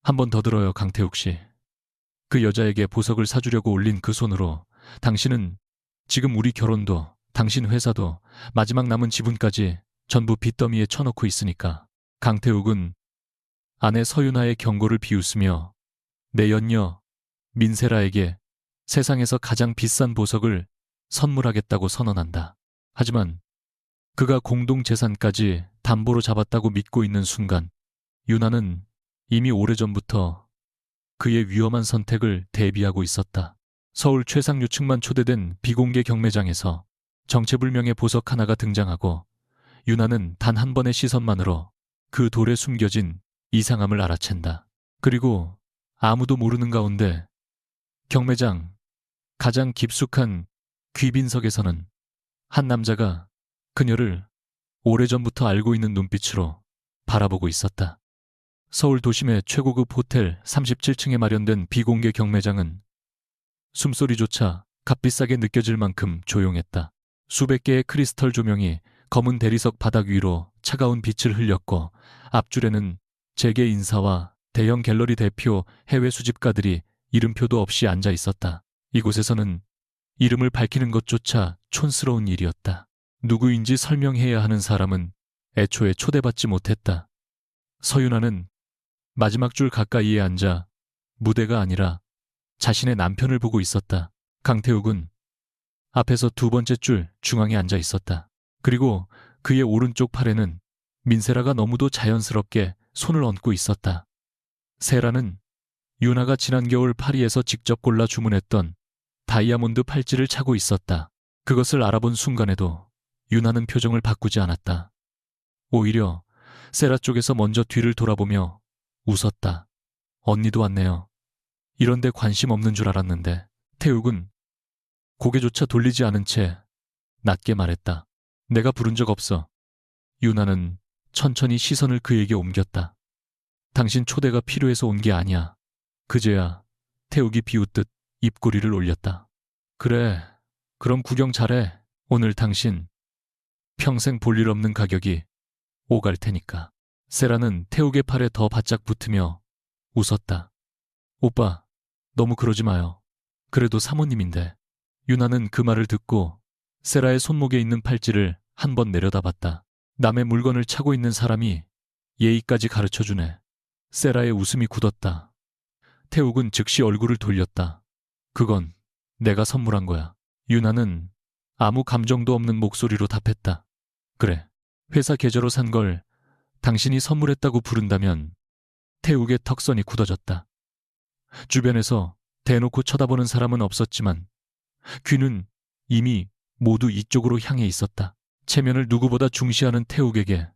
한 번 더 들어요, 강태욱 씨. 그 여자에게 보석을 사주려고 올린 그 손으로 당신은 지금 우리 결혼도, 당신 회사도, 마지막 남은 지분까지 전부 빚더미에 쳐놓고 있으니까. 강태욱은 아내 서윤아의 경고를 비웃으며 내 연녀 민세라에게 세상에서 가장 비싼 보석을 선물하겠다고 선언한다. 하지만 그가 공동재산까지 담보로 잡았다고 믿고 있는 순간 유나는 이미 오래전부터 그의 위험한 선택을 대비하고 있었다. 서울 최상류층만 초대된 비공개 경매장에서 정체불명의 보석 하나가 등장하고 유나는 단 한 번의 시선만으로 그 돌에 숨겨진 이상함을 알아챈다. 그리고 아무도 모르는 가운데 경매장 가장 깊숙한 귀빈석에서는 한 남자가 그녀를 오래전부터 알고 있는 눈빛으로 바라보고 있었다. 서울 도심의 최고급 호텔 37층에 마련된 비공개 경매장은 숨소리조차 값비싸게 느껴질 만큼 조용했다. 수백 개의 크리스털 조명이 검은 대리석 바닥 위로 차가운 빛을 흘렸고 앞줄에는 재계 인사와 대형 갤러리 대표 해외 수집가들이 이름표도 없이 앉아 있었다. 이곳에서는 이름을 밝히는 것조차 촌스러운 일이었다. 누구인지 설명해야 하는 사람은 애초에 초대받지 못했다. 서윤아는 마지막 줄 가까이에 앉아 무대가 아니라 자신의 남편을 보고 있었다. 강태욱은 앞에서 두 번째 줄 중앙에 앉아 있었다. 그리고 그의 오른쪽 팔에는 민세라가 너무도 자연스럽게 손을 얹고 있었다. 세라는 유나가 지난 겨울 파리에서 직접 골라 주문했던 다이아몬드 팔찌를 차고 있었다. 그것을 알아본 순간에도 유나는 표정을 바꾸지 않았다. 오히려 세라 쪽에서 먼저 뒤를 돌아보며 웃었다. 언니도 왔네요. 이런데 관심 없는 줄 알았는데. 태욱은 고개조차 돌리지 않은 채 낮게 말했다. 내가 부른 적 없어. 유나는 천천히 시선을 그에게 옮겼다. 당신 초대가 필요해서 온 게 아니야. 그제야 태욱이 비웃듯 입꼬리를 올렸다. 그래, 그럼 구경 잘해. 오늘 당신 평생 볼 일 없는 가격이 오갈 테니까. 세라는 태욱의 팔에 더 바짝 붙으며 웃었다. 오빠, 너무 그러지 마요. 그래도 사모님인데. 유나는 그 말을 듣고 세라의 손목에 있는 팔찌를 한 번 내려다봤다. 남의 물건을 차고 있는 사람이 예의까지 가르쳐주네. 세라의 웃음이 굳었다. 태욱은 즉시 얼굴을 돌렸다. 그건 내가 선물한 거야. 유나는 아무 감정도 없는 목소리로 답했다. 그래, 회사 계좌로 산 걸 당신이 선물했다고 부른다면. 태욱의 턱선이 굳어졌다. 주변에서 대놓고 쳐다보는 사람은 없었지만 귀는 이미 모두 이쪽으로 향해 있었다. 체면을 누구보다 중시하는 태욱에게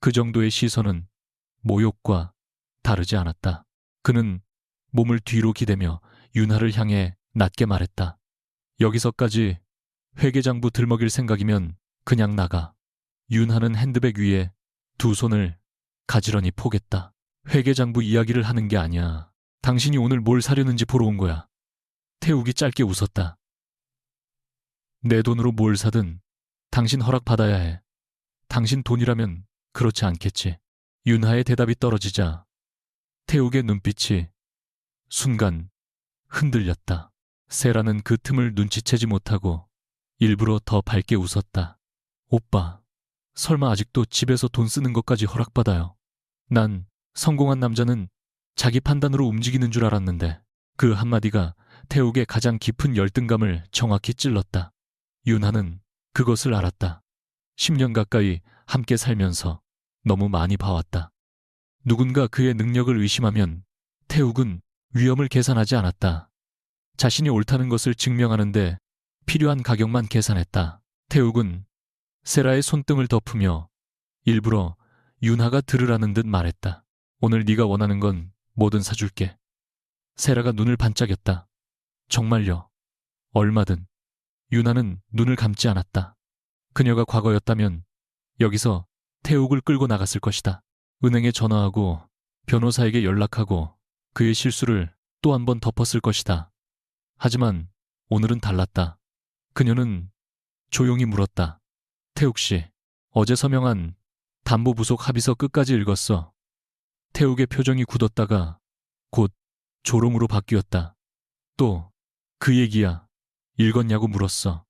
그 정도의 시선은 모욕과 다르지 않았다. 그는 몸을 뒤로 기대며 윤하를 향해 낮게 말했다. 여기서까지 회계장부 들먹일 생각이면 그냥 나가. 윤하는 핸드백 위에 두 손을 가지런히 포겠다. 회계장부 이야기를 하는 게 아니야. 당신이 오늘 뭘 사려는지 보러 온 거야. 태욱이 짧게 웃었다. 내 돈으로 뭘 사든 당신 허락받아야 해. 당신 돈이라면 그렇지 않겠지. 윤하의 대답이 떨어지자 태욱의 눈빛이 순간 흔들렸다. 세라는 그 틈을 눈치채지 못하고 일부러 더 밝게 웃었다. 오빠, 설마 아직도 집에서 돈 쓰는 것까지 허락받아요? 난 성공한 남자는 자기 판단으로 움직이는 줄 알았는데. 그 한마디가 태욱의 가장 깊은 열등감을 정확히 찔렀다. 윤하는 그것을 알았다. 10년 가까이 함께 살면서 너무 많이 봐왔다. 누군가 그의 능력을 의심하면 태욱은 위험을 계산하지 않았다. 자신이 옳다는 것을 증명하는데 필요한 가격만 계산했다. 태욱은 세라의 손등을 덮으며 일부러 윤하가 들으라는 듯 말했다. 오늘 네가 원하는 건 뭐든 사줄게. 세라가 눈을 반짝였다. 정말요? 얼마든. 윤하는 눈을 감지 않았다. 그녀가 과거였다면 여기서 태욱을 끌고 나갔을 것이다. 은행에 전화하고 변호사에게 연락하고 그의 실수를 또 한 번 덮었을 것이다. 하지만 오늘은 달랐다. 그녀는 조용히 물었다. 태욱 씨, 어제 서명한 담보부속 합의서 끝까지 읽었어. 태욱의 표정이 굳었다가 곧 조롱으로 바뀌었다. 또 그 얘기야. 읽었냐고 물었어.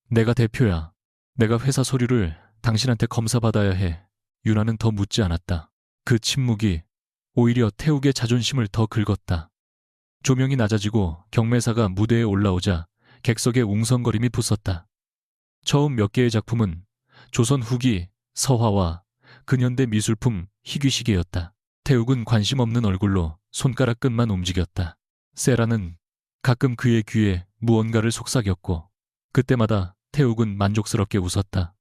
내가 대표야. 내가 회사 서류를 당신한테 검사받아야 해. 유나는 더 묻지 않았다. 그 침묵이 오히려 태욱의 자존심을 더 긁었다. 조명이 낮아지고 경매사가 무대에 올라오자 객석에 웅성거림이 붙었다. 처음 몇 개의 작품은 조선 후기 서화와 근현대 미술품 희귀시계였다. 태욱은 관심 없는 얼굴로 손가락 끝만 움직였다. 세라는 가끔 그의 귀에 무언가를 속삭였고 그때마다 태욱은 만족스럽게 웃었다.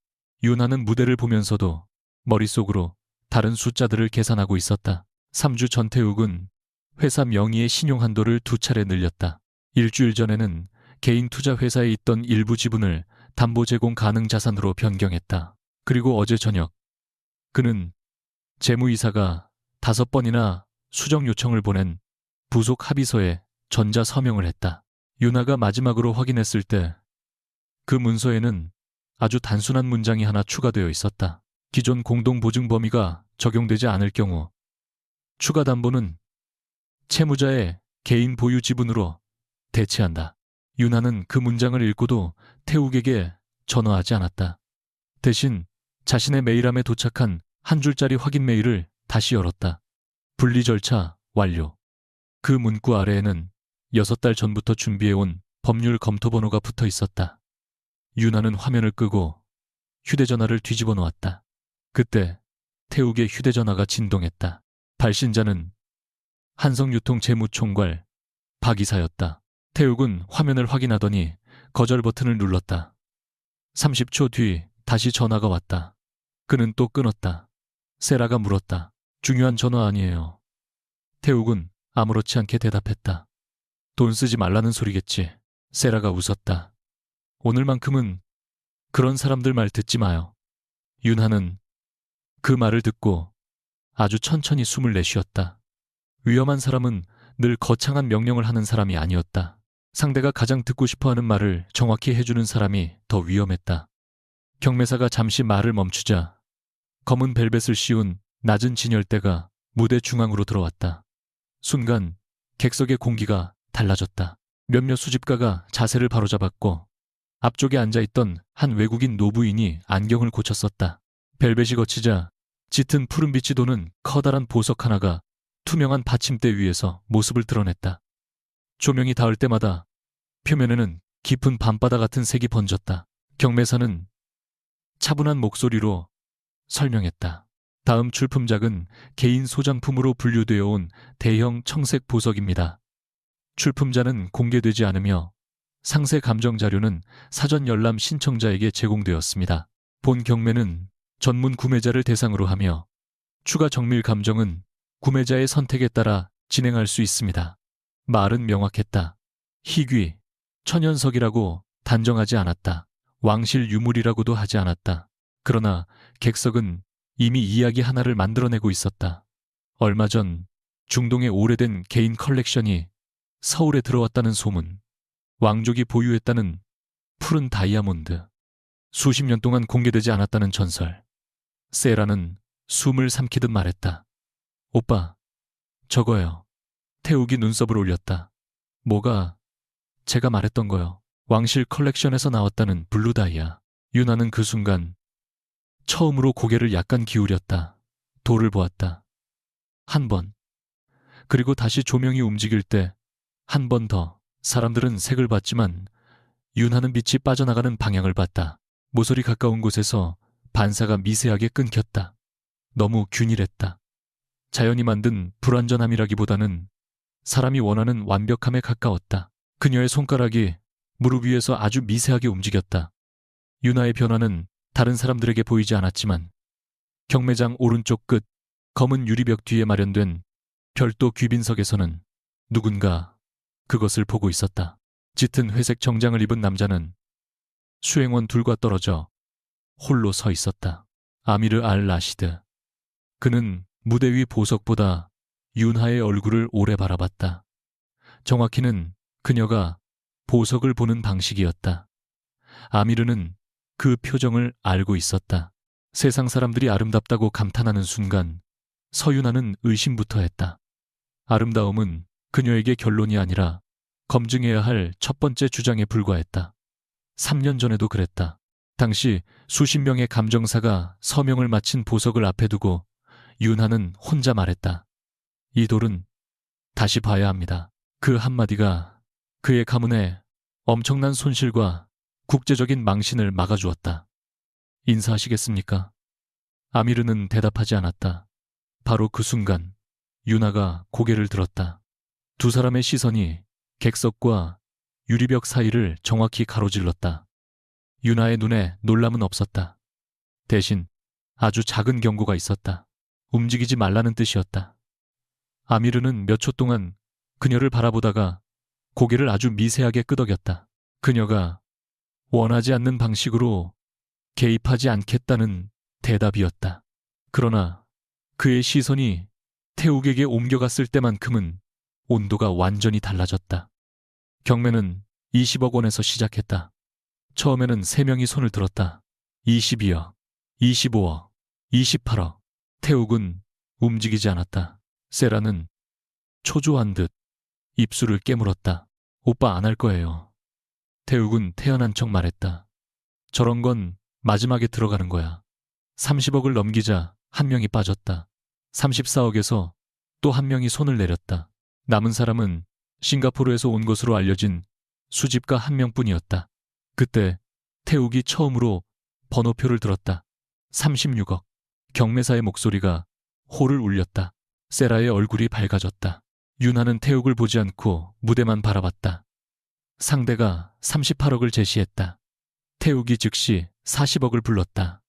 유나는 무대를 보면서도 머릿속으로 다른 숫자들을 계산하고 있었다. 3주 전 태욱은 회사 명의의 신용한도를 2차례 늘렸다. 일주일 전에는 개인 투자 회사에 있던 일부 지분을 담보 제공 가능 자산으로 변경했다. 그리고 어제 저녁 그는 재무이사가 5번이나 수정 요청을 보낸 부속 합의서에 전자 서명을 했다. 유나가 마지막으로 확인했을 때 그 문서에는 아주 단순한 문장이 하나 추가되어 있었다. 기존 공동보증 범위가 적용되지 않을 경우 추가 담보는 채무자의 개인 보유 지분으로 대체한다. 유나는 그 문장을 읽고도 태욱에게 전화하지 않았다. 대신 자신의 메일함에 도착한 한 줄짜리 확인 메일을 다시 열었다. 분리 절차 완료. 그 문구 아래에는 6달 전부터 준비해온 법률 검토 번호가 붙어 있었다. 유나는 화면을 끄고 휴대전화를 뒤집어 놓았다. 그때 태욱의 휴대전화가 진동했다. 발신자는 한성유통 재무총괄 박 이사였다. 태욱은 화면을 확인하더니 거절 버튼을 눌렀다. 30초 뒤 다시 전화가 왔다. 그는 또 끊었다. 세라가 물었다. 중요한 전화 아니에요. 태욱은 아무렇지 않게 대답했다. 돈 쓰지 말라는 소리겠지. 세라가 웃었다. 오늘만큼은 그런 사람들 말 듣지 마요. 윤하는 그 말을 듣고 아주 천천히 숨을 내쉬었다. 위험한 사람은 늘 거창한 명령을 하는 사람이 아니었다. 상대가 가장 듣고 싶어하는 말을 정확히 해주는 사람이 더 위험했다. 경매사가 잠시 말을 멈추자 검은 벨벳을 씌운 낮은 진열대가 무대 중앙으로 들어왔다. 순간 객석의 공기가 달라졌다. 몇몇 수집가가 자세를 바로잡았고 앞쪽에 앉아있던 한 외국인 노부인이 안경을 고쳤었다. 벨벳이 거치자 짙은 푸른빛이 도는 커다란 보석 하나가 투명한 받침대 위에서 모습을 드러냈다. 조명이 닿을 때마다 표면에는 깊은 밤바다 같은 색이 번졌다. 경매사는 차분한 목소리로 설명했다. 다음 출품작은 개인 소장품으로 분류되어 온 대형 청색 보석입니다. 출품자는 공개되지 않으며 상세 감정 자료는 사전 열람 신청자에게 제공되었습니다. 본 경매는 전문 구매자를 대상으로 하며 추가 정밀 감정은 구매자의 선택에 따라 진행할 수 있습니다. 말은 명확했다. 희귀, 천연석이라고 단정하지 않았다. 왕실 유물이라고도 하지 않았다. 그러나 객석은 이미 이야기 하나를 만들어내고 있었다. 얼마 전 중동의 오래된 개인 컬렉션이 서울에 들어왔다는 소문, 왕족이 보유했다는 푸른 다이아몬드, 수십 년 동안 공개되지 않았다는 전설. 세라는 숨을 삼키듯 말했다. 오빠, 저거요. 태욱이 눈썹을 올렸다. 뭐가? 제가 말했던 거요. 왕실 컬렉션에서 나왔다는 블루 다이아. 유나는 그 순간 처음으로 고개를 약간 기울였다. 돌을 보았다. 한 번. 그리고 다시 조명이 움직일 때 한 번 더. 사람들은 색을 봤지만 윤하는 빛이 빠져나가는 방향을 봤다. 모서리 가까운 곳에서 반사가 미세하게 끊겼다. 너무 균일했다. 자연이 만든 불완전함이라기보다는 사람이 원하는 완벽함에 가까웠다. 그녀의 손가락이 무릎 위에서 아주 미세하게 움직였다. 윤하의 변화는 다른 사람들에게 보이지 않았지만 경매장 오른쪽 끝 검은 유리벽 뒤에 마련된 별도 귀빈석에서는 누군가 그것을 보고 있었다. 짙은 회색 정장을 입은 남자는 수행원 둘과 떨어져 홀로 서 있었다. 아미르 알 라시드. 그는 무대 위 보석보다 윤하의 얼굴을 오래 바라봤다. 정확히는 그녀가 보석을 보는 방식이었다. 아미르는 그 표정을 알고 있었다. 세상 사람들이 아름답다고 감탄하는 순간 서윤아는 의심부터 했다. 아름다움은 그녀에게 결론이 아니라 검증해야 할 첫 번째 주장에 불과했다. 3년 전에도 그랬다. 당시 수십 명의 감정사가 서명을 마친 보석을 앞에 두고 윤하는 혼자 말했다. 이 돌은 다시 봐야 합니다. 그 한마디가 그의 가문에 엄청난 손실과 국제적인 망신을 막아주었다. 인사하시겠습니까? 아미르는 대답하지 않았다. 바로 그 순간 윤하가 고개를 들었다. 두 사람의 시선이 객석과 유리벽 사이를 정확히 가로질렀다. 윤하의 눈에 놀람은 없었다. 대신 아주 작은 경고가 있었다. 움직이지 말라는 뜻이었다. 아미르는 몇 초 동안 그녀를 바라보다가 고개를 아주 미세하게 끄덕였다. 그녀가 원하지 않는 방식으로 개입하지 않겠다는 대답이었다. 그러나 그의 시선이 태욱에게 옮겨갔을 때만큼은 온도가 완전히 달라졌다. 경매는 20억 원에서 시작했다. 처음에는 3명이 손을 들었다. 22억, 25억, 28억. 태욱은 움직이지 않았다. 세라는 초조한 듯 입술을 깨물었다. 오빠 안 할 거예요. 태욱은 태연한 척 말했다. 저런 건 마지막에 들어가는 거야. 30억을 넘기자 한 명이 빠졌다. 34억에서 또 한 명이 손을 내렸다. 남은 사람은 싱가포르에서 온 것으로 알려진 수집가 한 명뿐이었다. 그때 태욱이 처음으로 번호표를 들었다. 36억. 경매사의 목소리가 호를 울렸다. 세라의 얼굴이 밝아졌다. 윤하는 태욱을 보지 않고 무대만 바라봤다. 상대가 38억을 제시했다. 태욱이 즉시 40억을 불렀다.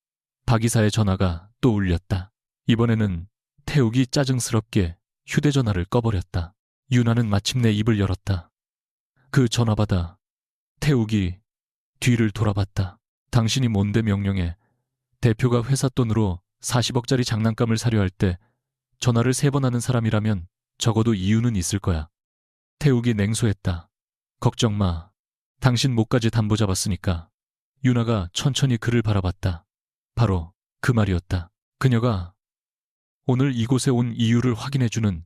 박 이사의 전화가 또 울렸다. 이번에는 태욱이 짜증스럽게 휴대전화를 꺼버렸다. 윤하는 마침내 입을 열었다. 그 전화받아 태욱이 뒤를 돌아봤다. 당신이 뭔데 명령해. 대표가 회사 돈으로 40억짜리 장난감을 사려 할 때 전화를 3번 하는 사람이라면 적어도 이유는 있을 거야. 태욱이 냉소했다. 걱정 마. 당신 목까지 담보 잡았으니까. 윤하가 천천히 그를 바라봤다. 바로 그 말이었다. 그녀가 오늘 이곳에 온 이유를 확인해주는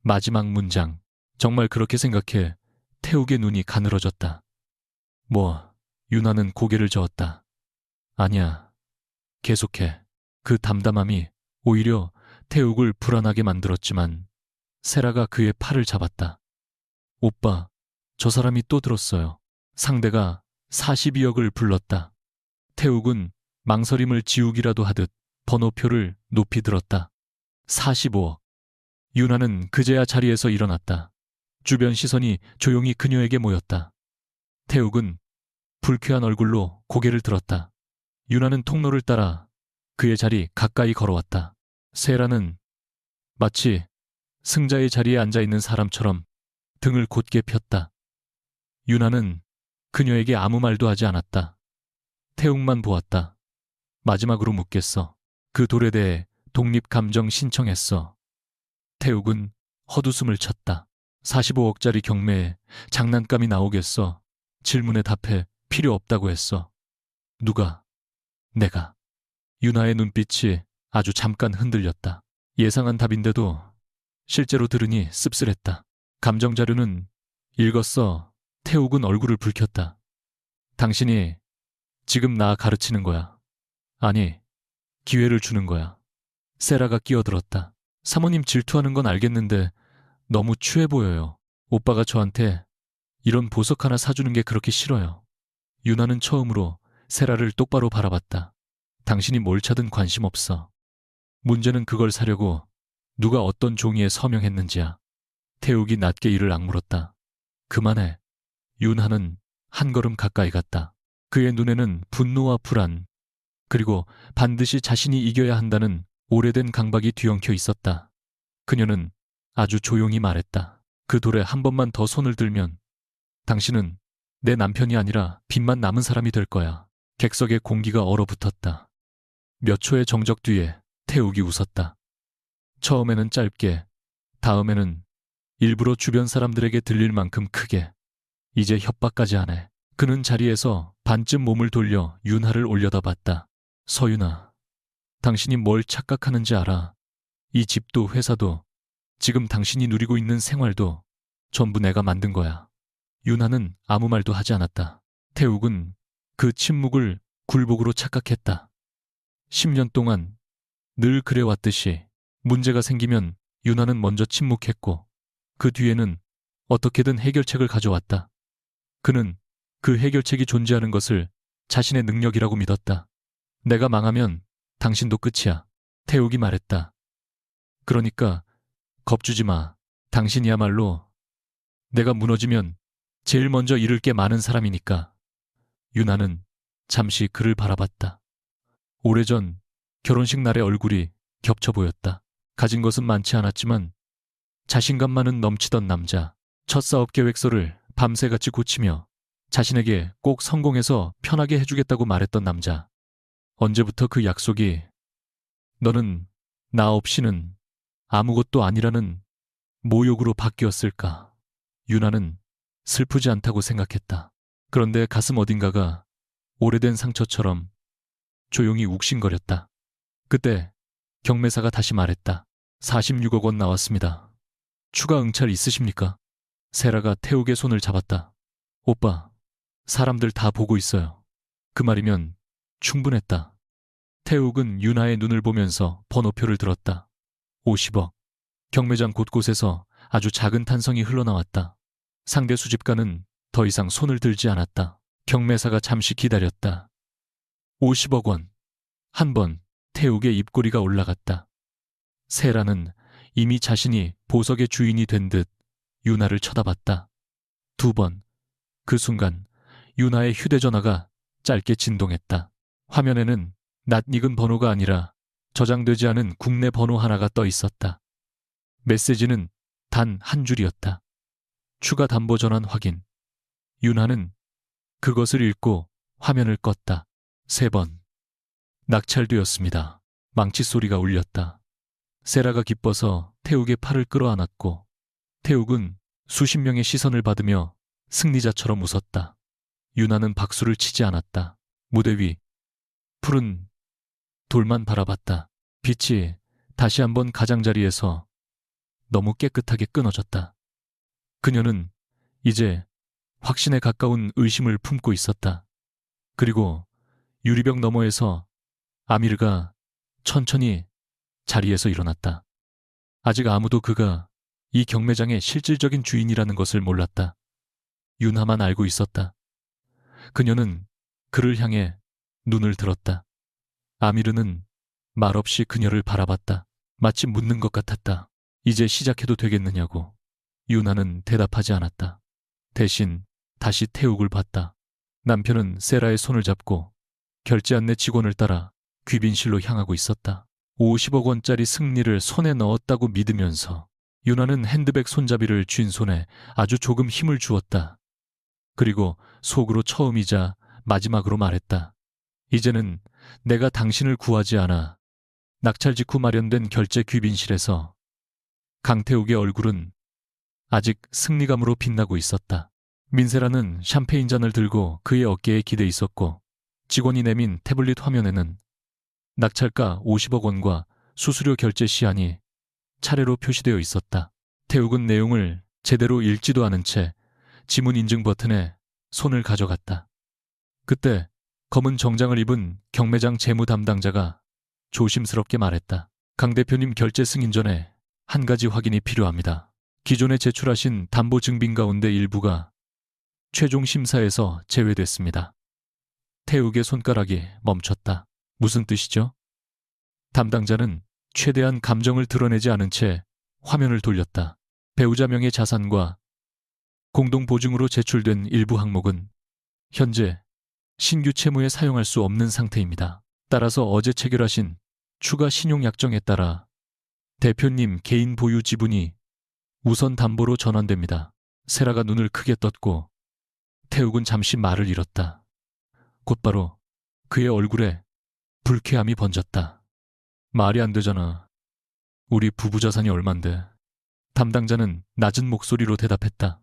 마지막 문장. 정말 그렇게 생각해 태욱의 눈이 가늘어졌다. 윤하는 고개를 저었다. 아니야. 계속해. 그 담담함이 오히려 태욱을 불안하게 만들었지만 세라가 그의 팔을 잡았다. 오빠, 저 사람이 또 들었어요. 상대가 42억을 불렀다. 태욱은 망설임을 지우기라도 하듯 번호표를 높이 들었다. 45억. 윤하는 그제야 자리에서 일어났다. 주변 시선이 조용히 그녀에게 모였다. 태욱은 불쾌한 얼굴로 고개를 들었다. 윤하는 통로를 따라 그의 자리 가까이 걸어왔다. 세라는 마치 승자의 자리에 앉아있는 사람처럼 등을 곧게 폈다. 윤하는 그녀에게 아무 말도 하지 않았다. 태욱만 보았다. 마지막으로 묻겠어. 그 돌에 대해 독립감정 신청했어. 태욱은 헛웃음을 쳤다. 45억짜리 경매에 장난감이 나오겠어. 질문에 답해 필요 없다고 했어. 누가? 내가. 윤하의 눈빛이 아주 잠깐 흔들렸다. 예상한 답인데도 실제로 들으니 씁쓸했다. 감정 자료는 읽었어. 태욱은 얼굴을 붉혔다. 당신이 지금 나 가르치는 거야. 아니, 기회를 주는 거야. 세라가 끼어들었다. 사모님 질투하는 건 알겠는데 너무 추해 보여요. 오빠가 저한테 이런 보석 하나 사주는 게 그렇게 싫어요. 윤하는 처음으로 세라를 똑바로 바라봤다. 당신이 뭘 차든 관심 없어. 문제는 그걸 사려고 누가 어떤 종이에 서명했는지야. 태욱이 낮게 이를 악물었다. 그만해. 윤하는 한 걸음 가까이 갔다. 그의 눈에는 분노와 불안, 그리고 반드시 자신이 이겨야 한다는 오래된 강박이 뒤엉켜 있었다. 그녀는 아주 조용히 말했다. 그 돌에 한 번만 더 손을 들면 당신은 내 남편이 아니라 빚만 남은 사람이 될 거야. 객석의 공기가 얼어붙었다. 몇 초의 정적 뒤에 태욱이 웃었다. 처음에는 짧게, 다음에는 일부러 주변 사람들에게 들릴 만큼 크게. 이제 협박까지 하네. 그는 자리에서 반쯤 몸을 돌려 윤하를 올려다봤다. 서윤아, 당신이 뭘 착각하는지 알아. 이 집도 회사도 지금 당신이 누리고 있는 생활도 전부 내가 만든 거야. 유나는 아무 말도 하지 않았다. 태욱은 그 침묵을 굴복으로 착각했다. 10년 동안 늘 그래왔듯이 문제가 생기면 유나는 먼저 침묵했고 그 뒤에는 어떻게든 해결책을 가져왔다. 그는 그 해결책이 존재하는 것을 자신의 능력이라고 믿었다. 내가 망하면 당신도 끝이야. 태욱이 말했다. 그러니까 겁주지 마. 당신이야말로 내가 무너지면 제일 먼저 잃을 게 많은 사람이니까. 유나는 잠시 그를 바라봤다. 오래전 결혼식 날의 얼굴이 겹쳐 보였다. 가진 것은 많지 않았지만 자신감만은 넘치던 남자. 첫 사업 계획서를 밤새같이 고치며 자신에게 꼭 성공해서 편하게 해주겠다고 말했던 남자. 언제부터 그 약속이 너는 나 없이는 아무것도 아니라는 모욕으로 바뀌었을까? 유나는 슬프지 않다고 생각했다. 그런데 가슴 어딘가가 오래된 상처처럼 조용히 욱신거렸다. 그때 경매사가 다시 말했다. 46억 원 나왔습니다. 추가 응찰 있으십니까? 세라가 태욱의 손을 잡았다. 오빠, 사람들 다 보고 있어요. 그 말이면 충분했다. 태욱은 유나의 눈을 보면서 번호표를 들었다. 50억. 경매장 곳곳에서 아주 작은 탄성이 흘러나왔다. 상대 수집가는 더 이상 손을 들지 않았다. 경매사가 잠시 기다렸다. 50억 원. 한 번 태욱의 입꼬리가 올라갔다. 세라는 이미 자신이 보석의 주인이 된 듯 유나를 쳐다봤다. 두 번. 그 순간 유나의 휴대전화가 짧게 진동했다. 화면에는 낯익은 번호가 아니라 저장되지 않은 국내 번호 하나가 떠 있었다. 메시지는 단 한 줄이었다. 추가 담보 전환 확인. 유나는 그것을 읽고 화면을 껐다. 3번. 낙찰되었습니다. 망치 소리가 울렸다. 세라가 기뻐서 태욱의 팔을 끌어안았고 태욱은 수십 명의 시선을 받으며 승리자처럼 웃었다. 유나는 박수를 치지 않았다. 무대 위 푸른 돌만 바라봤다. 빛이 다시 한번 가장자리에서 너무 깨끗하게 끊어졌다. 그녀는 이제 확신에 가까운 의심을 품고 있었다. 그리고 유리병 너머에서 아미르가 천천히 자리에서 일어났다. 아직 아무도 그가 이 경매장의 실질적인 주인이라는 것을 몰랐다. 유나만 알고 있었다. 그녀는 그를 향해 눈을 들었다. 아미르는 말없이 그녀를 바라봤다. 마치 묻는 것 같았다. 이제 시작해도 되겠느냐고. 유나는 대답하지 않았다. 대신 다시 태욱을 봤다. 남편은 세라의 손을 잡고 결제 안내 직원을 따라 귀빈실로 향하고 있었다. 50억 원짜리 승리를 손에 넣었다고 믿으면서 유나는 핸드백 손잡이를 쥔 손에 아주 조금 힘을 주었다. 그리고 속으로 처음이자 마지막으로 말했다. 이제는 내가 당신을 구하지 않아. 낙찰 직후 마련된 결제 귀빈실에서 강태욱의 얼굴은 아직 승리감으로 빛나고 있었다. 민세라는 샴페인 잔을 들고 그의 어깨에 기대 있었고 직원이 내민 태블릿 화면에는 낙찰가 50억 원과 수수료 결제 시한이 차례로 표시되어 있었다. 태욱은 내용을 제대로 읽지도 않은 채 지문 인증 버튼에 손을 가져갔다. 그때 검은 정장을 입은 경매장 재무 담당자가 조심스럽게 말했다. 강 대표님 결제 승인 전에 한 가지 확인이 필요합니다. 기존에 제출하신 담보 증빙 가운데 일부가 최종 심사에서 제외됐습니다. 태욱의 손가락이 멈췄다. 무슨 뜻이죠? 담당자는 최대한 감정을 드러내지 않은 채 화면을 돌렸다. 배우자 명의 자산과 공동보증으로 제출된 일부 항목은 현재 신규 채무에 사용할 수 없는 상태입니다. 따라서 어제 체결하신 추가 신용약정에 따라 대표님 개인 보유 지분이 우선 담보로 전환됩니다. 세라가 눈을 크게 떴고 태욱은 잠시 말을 잃었다. 곧바로 그의 얼굴에 불쾌함이 번졌다. 말이 안 되잖아. 우리 부부 자산이 얼만데. 담당자는 낮은 목소리로 대답했다.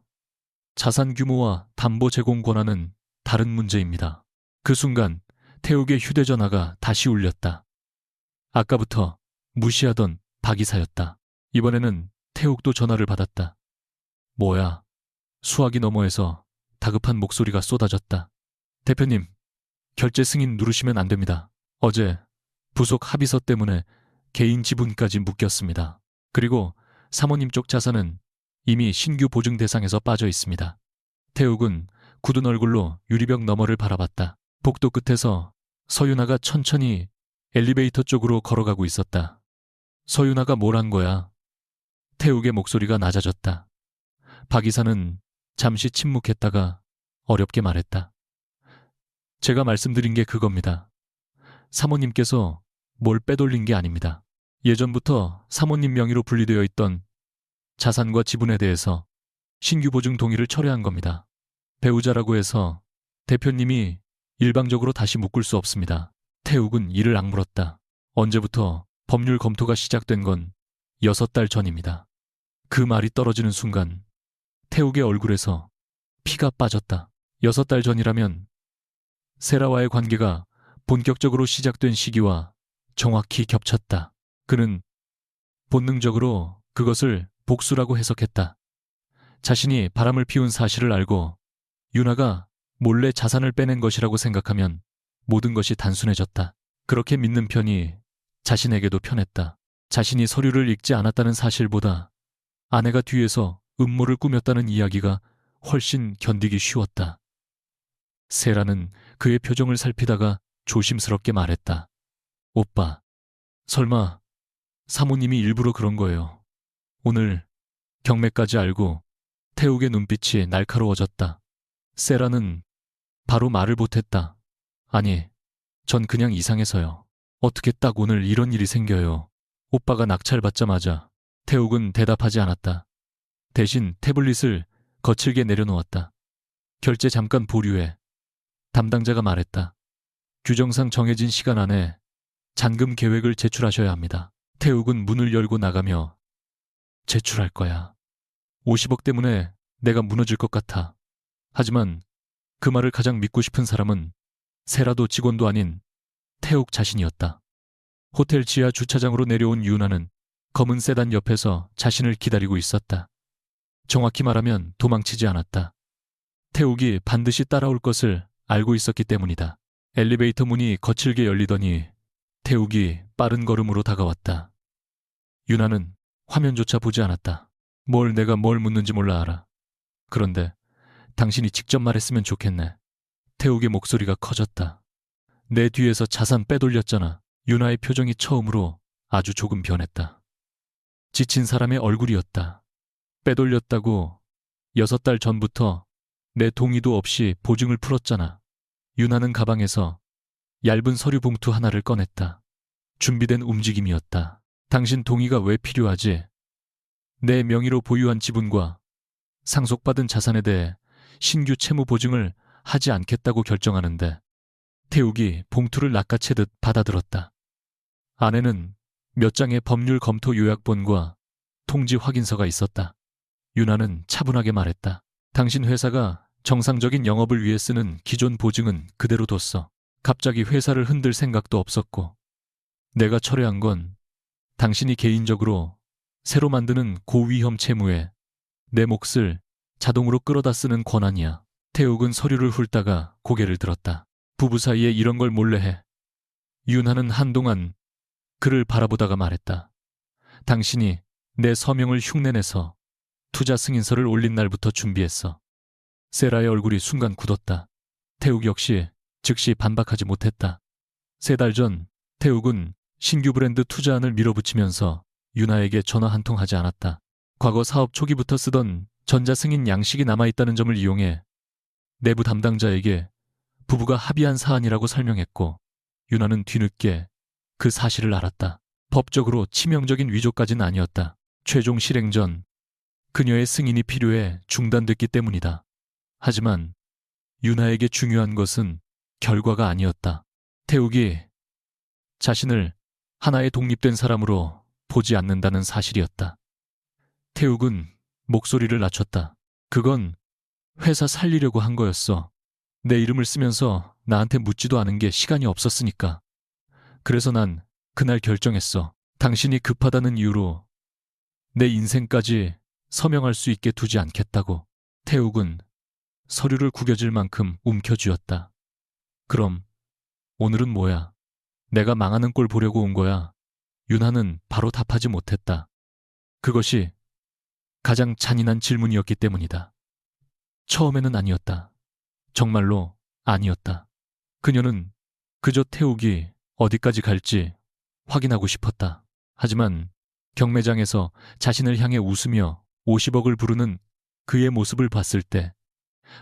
자산 규모와 담보 제공 권한은 다른 문제입니다. 그 순간 태욱의 휴대전화가 다시 울렸다. 아까부터 무시하던 박 이사였다. 이번에는 태욱도 전화를 받았다. 뭐야? 수화기 너머에서 다급한 목소리가 쏟아졌다. 대표님, 결제 승인 누르시면 안 됩니다. 어제 부속 합의서 때문에 개인 지분까지 묶였습니다. 그리고 사모님 쪽 자산은 이미 신규 보증 대상에서 빠져 있습니다. 태욱은 굳은 얼굴로 유리벽 너머를 바라봤다. 복도 끝에서 서윤아가 천천히 엘리베이터 쪽으로 걸어가고 있었다. 서윤아가 뭘 한 거야? 태욱의 목소리가 낮아졌다. 박 이사는 잠시 침묵했다가 어렵게 말했다. 제가 말씀드린 게 그겁니다. 사모님께서 뭘 빼돌린 게 아닙니다. 예전부터 사모님 명의로 분리되어 있던 자산과 지분에 대해서 신규 보증 동의를 철회한 겁니다. 배우자라고 해서 대표님이 일방적으로 다시 묶을 수 없습니다. 태욱은 이를 악물었다. 언제부터 법률 검토가 시작된 건 6달 전입니다. 그 말이 떨어지는 순간 태욱의 얼굴에서 피가 빠졌다. 6달 전이라면 세라와의 관계가 본격적으로 시작된 시기와 정확히 겹쳤다. 그는 본능적으로 그것을 복수라고 해석했다. 자신이 바람을 피운 사실을 알고 윤아가 몰래 자산을 빼낸 것이라고 생각하면 모든 것이 단순해졌다. 그렇게 믿는 편이 자신에게도 편했다. 자신이 서류를 읽지 않았다는 사실보다 아내가 뒤에서 음모를 꾸몄다는 이야기가 훨씬 견디기 쉬웠다. 세라는 그의 표정을 살피다가 조심스럽게 말했다. 오빠, 설마 사모님이 일부러 그런 거예요. 오늘 경매까지 알고 태욱의 눈빛이 날카로워졌다. 세라는 바로 말을 못했다. 아니, 전 그냥 이상해서요. 어떻게 딱 오늘 이런 일이 생겨요. 오빠가 낙찰받자마자 태욱은 대답하지 않았다. 대신 태블릿을 거칠게 내려놓았다. 결제 잠깐 보류해. 담당자가 말했다. 규정상 정해진 시간 안에 잔금 계획을 제출하셔야 합니다. 태욱은 문을 열고 나가며 제출할 거야. 50억 때문에 내가 무너질 것 같아. 하지만 그 말을 가장 믿고 싶은 사람은 세라도 직원도 아닌 태욱 자신이었다. 호텔 지하 주차장으로 내려온 윤아는 검은 세단 옆에서 자신을 기다리고 있었다. 정확히 말하면 도망치지 않았다. 태욱이 반드시 따라올 것을 알고 있었기 때문이다. 엘리베이터 문이 거칠게 열리더니 태욱이 빠른 걸음으로 다가왔다. 윤아는 화면조차 보지 않았다. 내가 뭘 묻는지 몰라 알아. 그런데 당신이 직접 말했으면 좋겠네. 태욱의 목소리가 커졌다. 내 뒤에서 자산 빼돌렸잖아. 윤아의 표정이 처음으로 아주 조금 변했다. 지친 사람의 얼굴이었다. 빼돌렸다고 6달 전부터 내 동의도 없이 보증을 풀었잖아. 윤아는 가방에서 얇은 서류 봉투 하나를 꺼냈다. 준비된 움직임이었다. 당신 동의가 왜 필요하지? 내 명의로 보유한 지분과 상속받은 자산에 대해 신규 채무 보증을 하지 않겠다고 결정하는데 태욱이 봉투를 낚아채듯 받아들었다. 안에는 몇 장의 법률 검토 요약본과 통지 확인서가 있었다. 윤아는 차분하게 말했다. 당신 회사가 정상적인 영업을 위해 쓰는 기존 보증은 그대로 뒀어. 갑자기 회사를 흔들 생각도 없었고 내가 철회한 건 당신이 개인적으로 새로 만드는 고위험 채무에 내 몫을 자동으로 끌어다 쓰는 권한이야. 태욱은 서류를 훑다가 고개를 들었다. 부부 사이에 이런 걸 몰래 해. 윤하는 한동안 그를 바라보다가 말했다. 당신이 내 서명을 흉내내서 투자 승인서를 올린 날부터 준비했어. 세라의 얼굴이 순간 굳었다. 태욱 역시 즉시 반박하지 못했다. 3달 전 태욱은 신규 브랜드 투자안을 밀어붙이면서 윤아에게 전화 한 통 하지 않았다. 과거 사업 초기부터 쓰던 전자승인 양식이 남아있다는 점을 이용해 내부 담당자에게 부부가 합의한 사안이라고 설명했고 윤아는 뒤늦게 그 사실을 알았다. 법적으로 치명적인 위조까지는 아니었다. 최종 실행 전 그녀의 승인이 필요해 중단됐기 때문이다. 하지만 윤아에게 중요한 것은 결과가 아니었다. 태욱이 자신을 하나의 독립된 사람으로 보지 않는다는 사실이었다. 태욱은 목소리를 낮췄다. 그건 회사 살리려고 한 거였어. 내 이름을 쓰면서 나한테 묻지도 않은 게 시간이 없었으니까. 그래서 난 그날 결정했어. 당신이 급하다는 이유로 내 인생까지 서명할 수 있게 두지 않겠다고. 태욱은 서류를 구겨질 만큼 움켜쥐었다. 그럼 오늘은 뭐야? 내가 망하는 꼴 보려고 온 거야? 윤하는 바로 답하지 못했다. 그것이 가장 잔인한 질문이었기 때문이다. 처음에는 아니었다. 정말로 아니었다. 그녀는 그저 태욱이 어디까지 갈지 확인하고 싶었다. 하지만 경매장에서 자신을 향해 웃으며 50억을 부르는 그의 모습을 봤을 때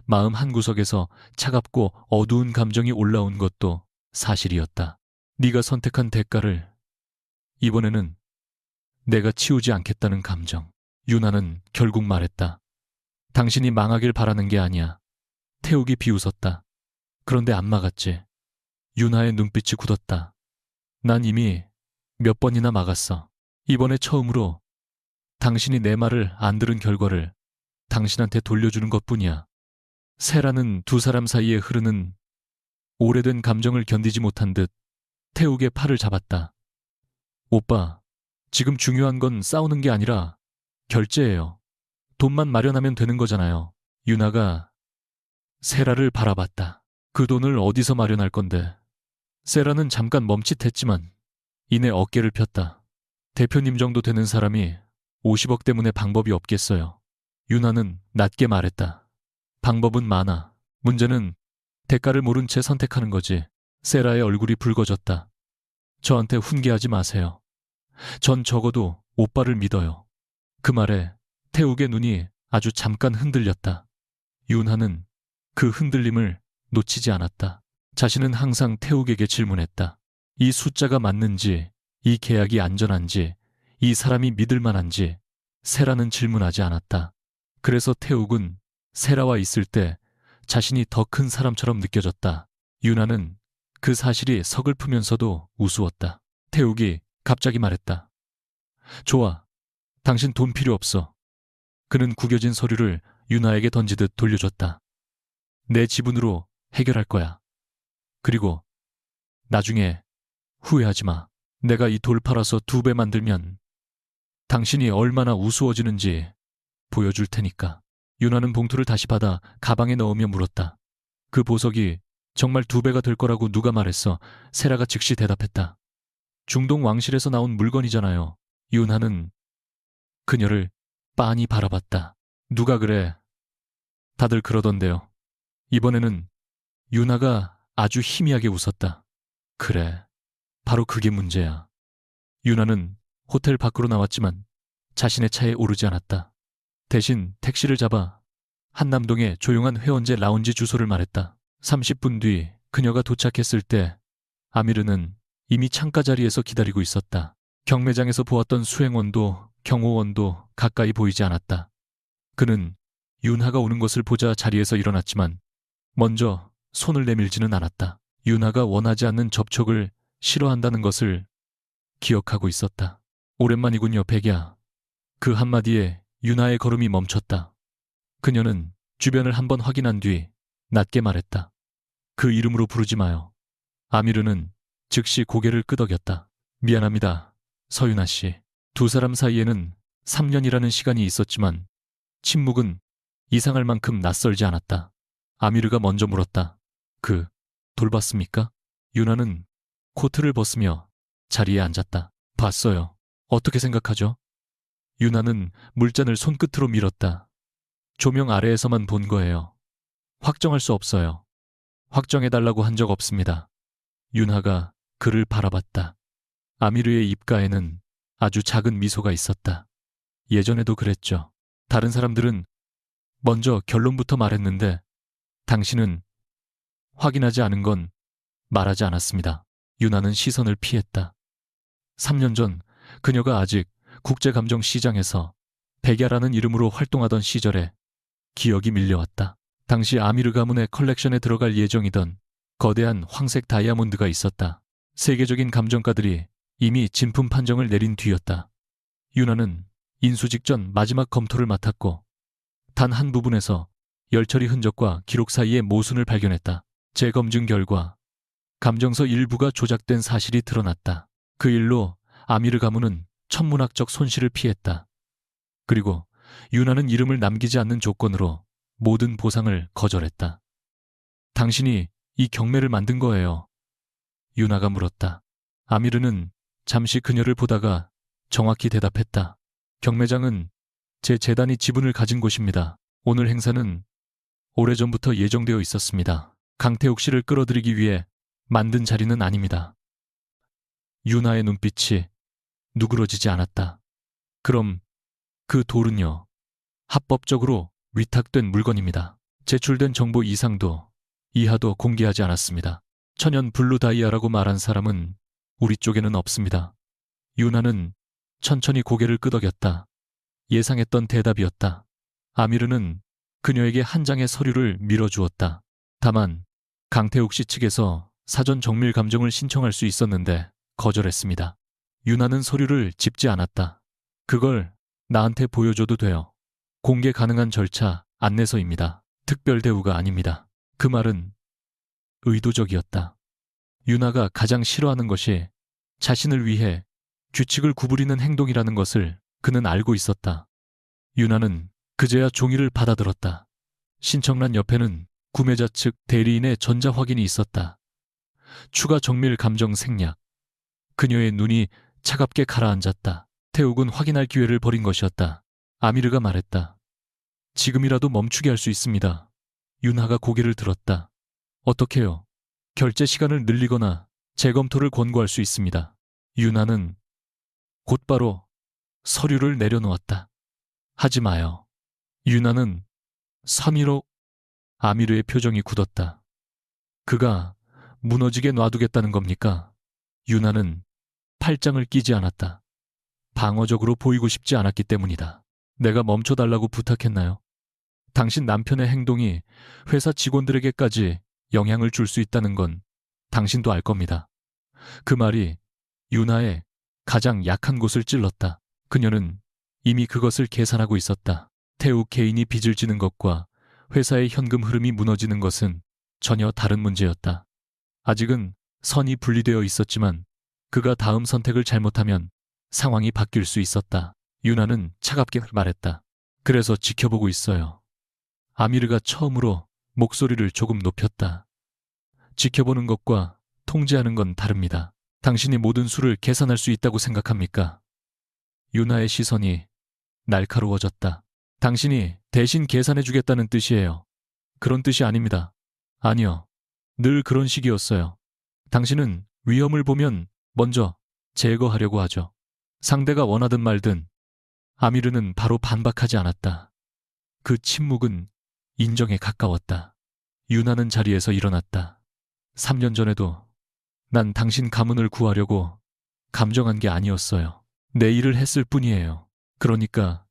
마음 한구석에서 차갑고 어두운 감정이 올라온 것도 사실이었다. 네가 선택한 대가를 이번에는 내가 치우지 않겠다는 감정. 윤하는 결국 말했다. 당신이 망하길 바라는 게 아니야. 태욱이 비웃었다. 그런데 안 막았지. 윤하의 눈빛이 굳었다. 난 이미 몇 번이나 막았어. 이번에 처음으로 당신이 내 말을 안 들은 결과를 당신한테 돌려주는 것뿐이야. 세라는 두 사람 사이에 흐르는 오래된 감정을 견디지 못한 듯 태욱의 팔을 잡았다. 오빠, 지금 중요한 건 싸우는 게 아니라 결제예요. 돈만 마련하면 되는 거잖아요. 윤하가 세라를 바라봤다. 그 돈을 어디서 마련할 건데. 세라는 잠깐 멈칫했지만 이내 어깨를 폈다. 대표님 정도 되는 사람이 50억 때문에 방법이 없겠어요. 윤하는 낮게 말했다. 방법은 많아. 문제는 대가를 모른 채 선택하는 거지. 세라의 얼굴이 붉어졌다. 저한테 훈계하지 마세요. 전 적어도 오빠를 믿어요. 그 말에 태욱의 눈이 아주 잠깐 흔들렸다. 윤하는 그 흔들림을 놓치지 않았다. 자신은 항상 태욱에게 질문했다. 이 숫자가 맞는지, 이 계약이 안전한지, 이 사람이 믿을 만한지 세라는 질문하지 않았다. 그래서 태욱은 세라와 있을 때 자신이 더 큰 사람처럼 느껴졌다. 윤하는 그 사실이 서글프면서도 우스웠다. 태욱이 갑자기 말했다. 좋아. 당신 돈 필요 없어. 그는 구겨진 서류를 윤하에게 던지듯 돌려줬다. 내 지분으로 해결할 거야. 그리고 나중에 후회하지 마. 내가 이 돌 팔아서 2배 만들면 당신이 얼마나 우스워지는지 보여줄 테니까. 윤하는 봉투를 다시 받아 가방에 넣으며 물었다. 그 보석이 정말 2배가 될 거라고 누가 말했어? 세라가 즉시 대답했다. 중동 왕실에서 나온 물건이잖아요. 윤하는 그녀를 빤히 바라봤다. 누가 그래? 다들 그러던데요. 이번에는 윤하가 아주 희미하게 웃었다. 그래, 바로 그게 문제야. 윤하는 호텔 밖으로 나왔지만 자신의 차에 오르지 않았다. 대신 택시를 잡아 한남동의 조용한 회원제 라운지 주소를 말했다. 30분 뒤 그녀가 도착했을 때 아미르는 이미 창가 자리에서 기다리고 있었다. 경매장에서 보았던 수행원도 경호원도 가까이 보이지 않았다. 그는 윤하가 오는 것을 보자 자리에서 일어났지만 먼저 손을 내밀지는 않았다. 윤하가 원하지 않는 접촉을 싫어한다는 것을 기억하고 있었다. 오랜만이군요, 백야. 그 한마디에 윤하의 걸음이 멈췄다. 그녀는 주변을 한번 확인한 뒤 낮게 말했다. 그 이름으로 부르지 마요. 아미르는 즉시 고개를 끄덕였다. 미안합니다, 서윤아 씨. 두 사람 사이에는 3년이라는 시간이 있었지만 침묵은 이상할 만큼 낯설지 않았다. 아미르가 먼저 물었다. 돌봤습니까? 윤하는 코트를 벗으며 자리에 앉았다. 봤어요. 어떻게 생각하죠? 윤하는 물잔을 손끝으로 밀었다. 조명 아래에서만 본 거예요. 확정할 수 없어요. 확정해달라고 한 적 없습니다. 윤하가 그를 바라봤다. 아미르의 입가에는 아주 작은 미소가 있었다. 예전에도 그랬죠. 다른 사람들은 먼저 결론부터 말했는데 당신은 확인하지 않은 건 말하지 않았습니다. 윤하는 시선을 피했다. 3년 전 그녀가 아직 국제감정시장에서 백야라는 이름으로 활동하던 시절에 기억이 밀려왔다. 당시 아미르 가문의 컬렉션에 들어갈 예정이던 거대한 황색 다이아몬드가 있었다. 세계적인 감정가들이 이미 진품 판정을 내린 뒤였다. 윤하는 인수 직전 마지막 검토를 맡았고 단 한 부분에서 열처리 흔적과 기록 사이의 모순을 발견했다. 재검증 결과 감정서 일부가 조작된 사실이 드러났다. 그 일로 아미르 가문은 천문학적 손실을 피했다. 그리고 유나는 이름을 남기지 않는 조건으로 모든 보상을 거절했다. 당신이 이 경매를 만든 거예요. 유나가 물었다. 아미르는 잠시 그녀를 보다가 정확히 대답했다. 경매장은 제 재단이 지분을 가진 곳입니다. 오늘 행사는 오래전부터 예정되어 있었습니다. 강태욱 씨를 끌어들이기 위해 만든 자리는 아닙니다. 유나의 눈빛이 누그러지지 않았다. 그럼 그 돌은요? 합법적으로 위탁된 물건입니다. 제출된 정보 이상도 이하도 공개하지 않았습니다. 천연 블루 다이아라고 말한 사람은 우리 쪽에는 없습니다. 유나는 천천히 고개를 끄덕였다. 예상했던 대답이었다. 아미르는 그녀에게 한 장의 서류를 밀어주었다. 다만 강태욱 씨 측에서 사전 정밀 감정을 신청할 수 있었는데 거절했습니다. 유나는 서류를 짚지 않았다. 그걸 나한테 보여줘도 돼요. 공개 가능한 절차 안내서입니다. 특별 대우가 아닙니다. 그 말은 의도적이었다. 유나가 가장 싫어하는 것이 자신을 위해 규칙을 구부리는 행동이라는 것을 그는 알고 있었다. 유나는 그제야 종이를 받아들었다. 신청란 옆에는 구매자 측 대리인의 전자 확인이 있었다. 추가 정밀 감정 생략. 그녀의 눈이 차갑게 가라앉았다. 태욱은 확인할 기회를 버린 것이었다. 아미르가 말했다. 지금이라도 멈추게 할 수 있습니다. 유나가 고개를 들었다. 어떻게요? 결제 시간을 늘리거나 재검토를 권고할 수 있습니다. 유나는 곧바로 서류를 내려놓았다. 하지 마요. 유나는 3.15 아미르의 표정이 굳었다. 그가 무너지게 놔두겠다는 겁니까? 유나는 팔짱을 끼지 않았다. 방어적으로 보이고 싶지 않았기 때문이다. 내가 멈춰달라고 부탁했나요? 당신 남편의 행동이 회사 직원들에게까지 영향을 줄 수 있다는 건 당신도 알 겁니다. 그 말이 유나의 가장 약한 곳을 찔렀다. 그녀는 이미 그것을 계산하고 있었다. 태욱 개인이 빚을 지는 것과 회사의 현금 흐름이 무너지는 것은 전혀 다른 문제였다. 아직은 선이 분리되어 있었지만 그가 다음 선택을 잘못하면 상황이 바뀔 수 있었다. 유나는 차갑게 말했다. 그래서 지켜보고 있어요. 아미르가 처음으로 목소리를 조금 높였다. 지켜보는 것과 통제하는 건 다릅니다. 당신이 모든 수를 계산할 수 있다고 생각합니까? 유나의 시선이 날카로워졌다. 당신이 대신 계산해주겠다는 뜻이에요. 그런 뜻이 아닙니다. 아니요. 늘 그런 식이었어요. 당신은 위험을 보면 먼저 제거하려고 하죠. 상대가 원하든 말든 아미르는 바로 반박하지 않았다. 그 침묵은 인정에 가까웠다. 유나는 자리에서 일어났다. 3년 전에도 난 당신 가문을 구하려고 감정한 게 아니었어요. 내 일을 했을 뿐이에요. 그러니까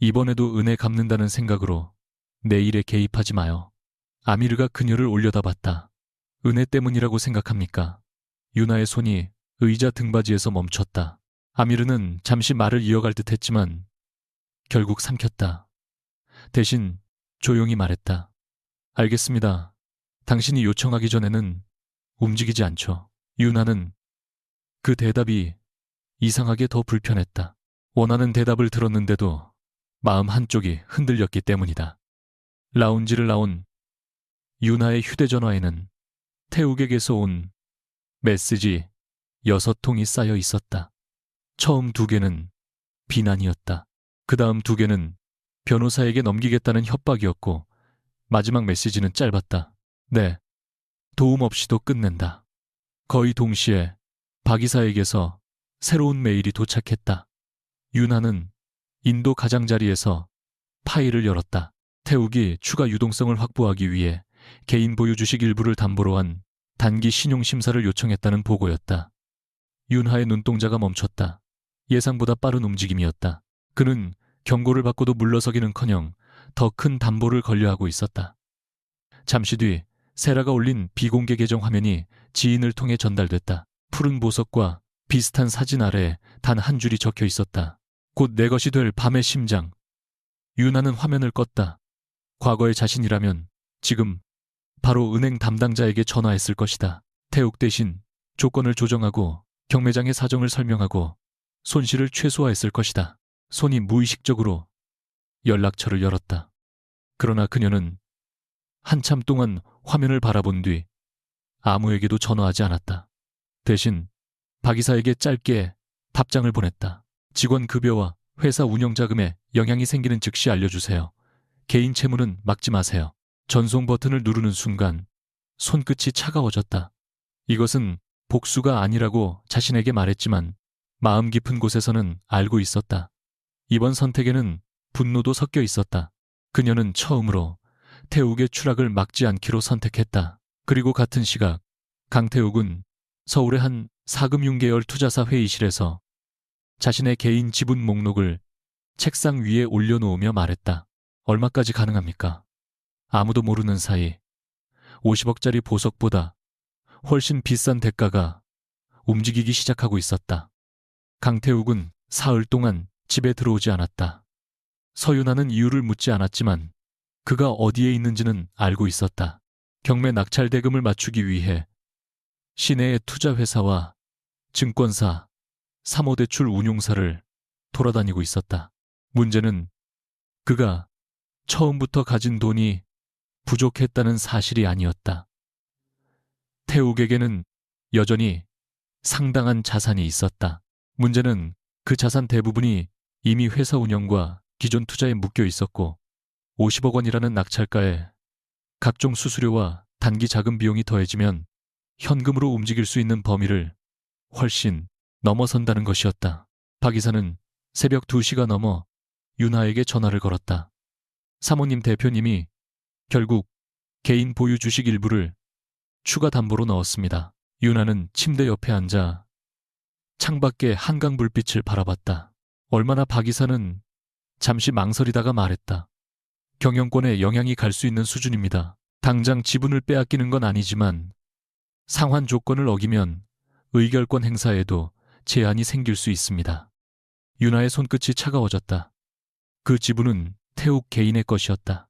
이번에도 은혜 갚는다는 생각으로 내 일에 개입하지 마요. 아미르가 그녀를 올려다봤다. 은혜 때문이라고 생각합니까? 유나의 손이 의자 등받이에서 멈췄다. 아미르는 잠시 말을 이어갈 듯 했지만 결국 삼켰다. 대신 조용히 말했다. 알겠습니다. 당신이 요청하기 전에는 움직이지 않죠. 유나는 그 대답이 이상하게 더 불편했다. 원하는 대답을 들었는데도 마음 한쪽이 흔들렸기 때문이다. 라운지를 나온 유나의 휴대전화에는 태욱에게서 온 메시지 6통이 쌓여 있었다. 처음 2개는 비난이었다. 그 다음 2개는 변호사에게 넘기겠다는 협박이었고 마지막 메시지는 짧았다. 네, 도움 없이도 끝낸다. 거의 동시에 박 이사에게서 새로운 메일이 도착했다. 유나는 인도 가장자리에서 파일을 열었다. 태욱이 추가 유동성을 확보하기 위해 개인 보유 주식 일부를 담보로 한 단기 신용심사를 요청했다는 보고였다. 윤하의 눈동자가 멈췄다. 예상보다 빠른 움직임이었다. 그는 경고를 받고도 물러서기는커녕 더 큰 담보를 걸려하고 있었다. 잠시 뒤 세라가 올린 비공개 계정 화면이 지인을 통해 전달됐다. 푸른 보석과 비슷한 사진 아래에 단 한 줄이 적혀 있었다. 곧 내 것이 될 밤의 심장. 유나는 화면을 껐다. 과거의 자신이라면 지금 바로 은행 담당자에게 전화했을 것이다. 태욱 대신 조건을 조정하고 경매장의 사정을 설명하고 손실을 최소화했을 것이다. 손이 무의식적으로 연락처를 열었다. 그러나 그녀는 한참 동안 화면을 바라본 뒤 아무에게도 전화하지 않았다. 대신 박 이사에게 짧게 답장을 보냈다. 직원 급여와 회사 운영자금에 영향이 생기는 즉시 알려주세요. 개인 채무는 막지 마세요. 전송 버튼을 누르는 순간 손끝이 차가워졌다. 이것은 복수가 아니라고 자신에게 말했지만 마음 깊은 곳에서는 알고 있었다. 이번 선택에는 분노도 섞여 있었다. 그녀는 처음으로 태욱의 추락을 막지 않기로 선택했다. 그리고 같은 시각 강태욱은 서울의 한 사금융계열 투자사 회의실에서 자신의 개인 지분 목록을 책상 위에 올려놓으며 말했다. 얼마까지 가능합니까? 아무도 모르는 사이 50억짜리 보석보다 훨씬 비싼 대가가 움직이기 시작하고 있었다. 강태욱은 사흘 동안 집에 들어오지 않았다. 서윤아는 이유를 묻지 않았지만 그가 어디에 있는지는 알고 있었다. 경매 낙찰 대금을 맞추기 위해 시내의 투자회사와 증권사, 사모대출 운용사를 돌아다니고 있었다. 문제는 그가 처음부터 가진 돈이 부족했다는 사실이 아니었다. 태욱에게는 여전히 상당한 자산이 있었다. 문제는 그 자산 대부분이 이미 회사 운영과 기존 투자에 묶여 있었고 50억 원이라는 낙찰가에 각종 수수료와 단기 자금 비용이 더해지면 현금으로 움직일 수 있는 범위를 훨씬 넘어선다는 것이었다. 박 이사는 새벽 2시가 넘어 윤하에게 전화를 걸었다. 사모님 대표님이 결국 개인 보유 주식 일부를 추가 담보로 넣었습니다. 윤하는 침대 옆에 앉아 창밖의 한강 불빛을 바라봤다. 얼마나 박 이사는 잠시 망설이다가 말했다. 경영권에 영향이 갈 수 있는 수준입니다. 당장 지분을 빼앗기는 건 아니지만 상환 조건을 어기면 의결권 행사에도 제한이 생길 수 있습니다. 윤하의 손끝이 차가워졌다. 그 지분은 태욱 개인의 것이었다.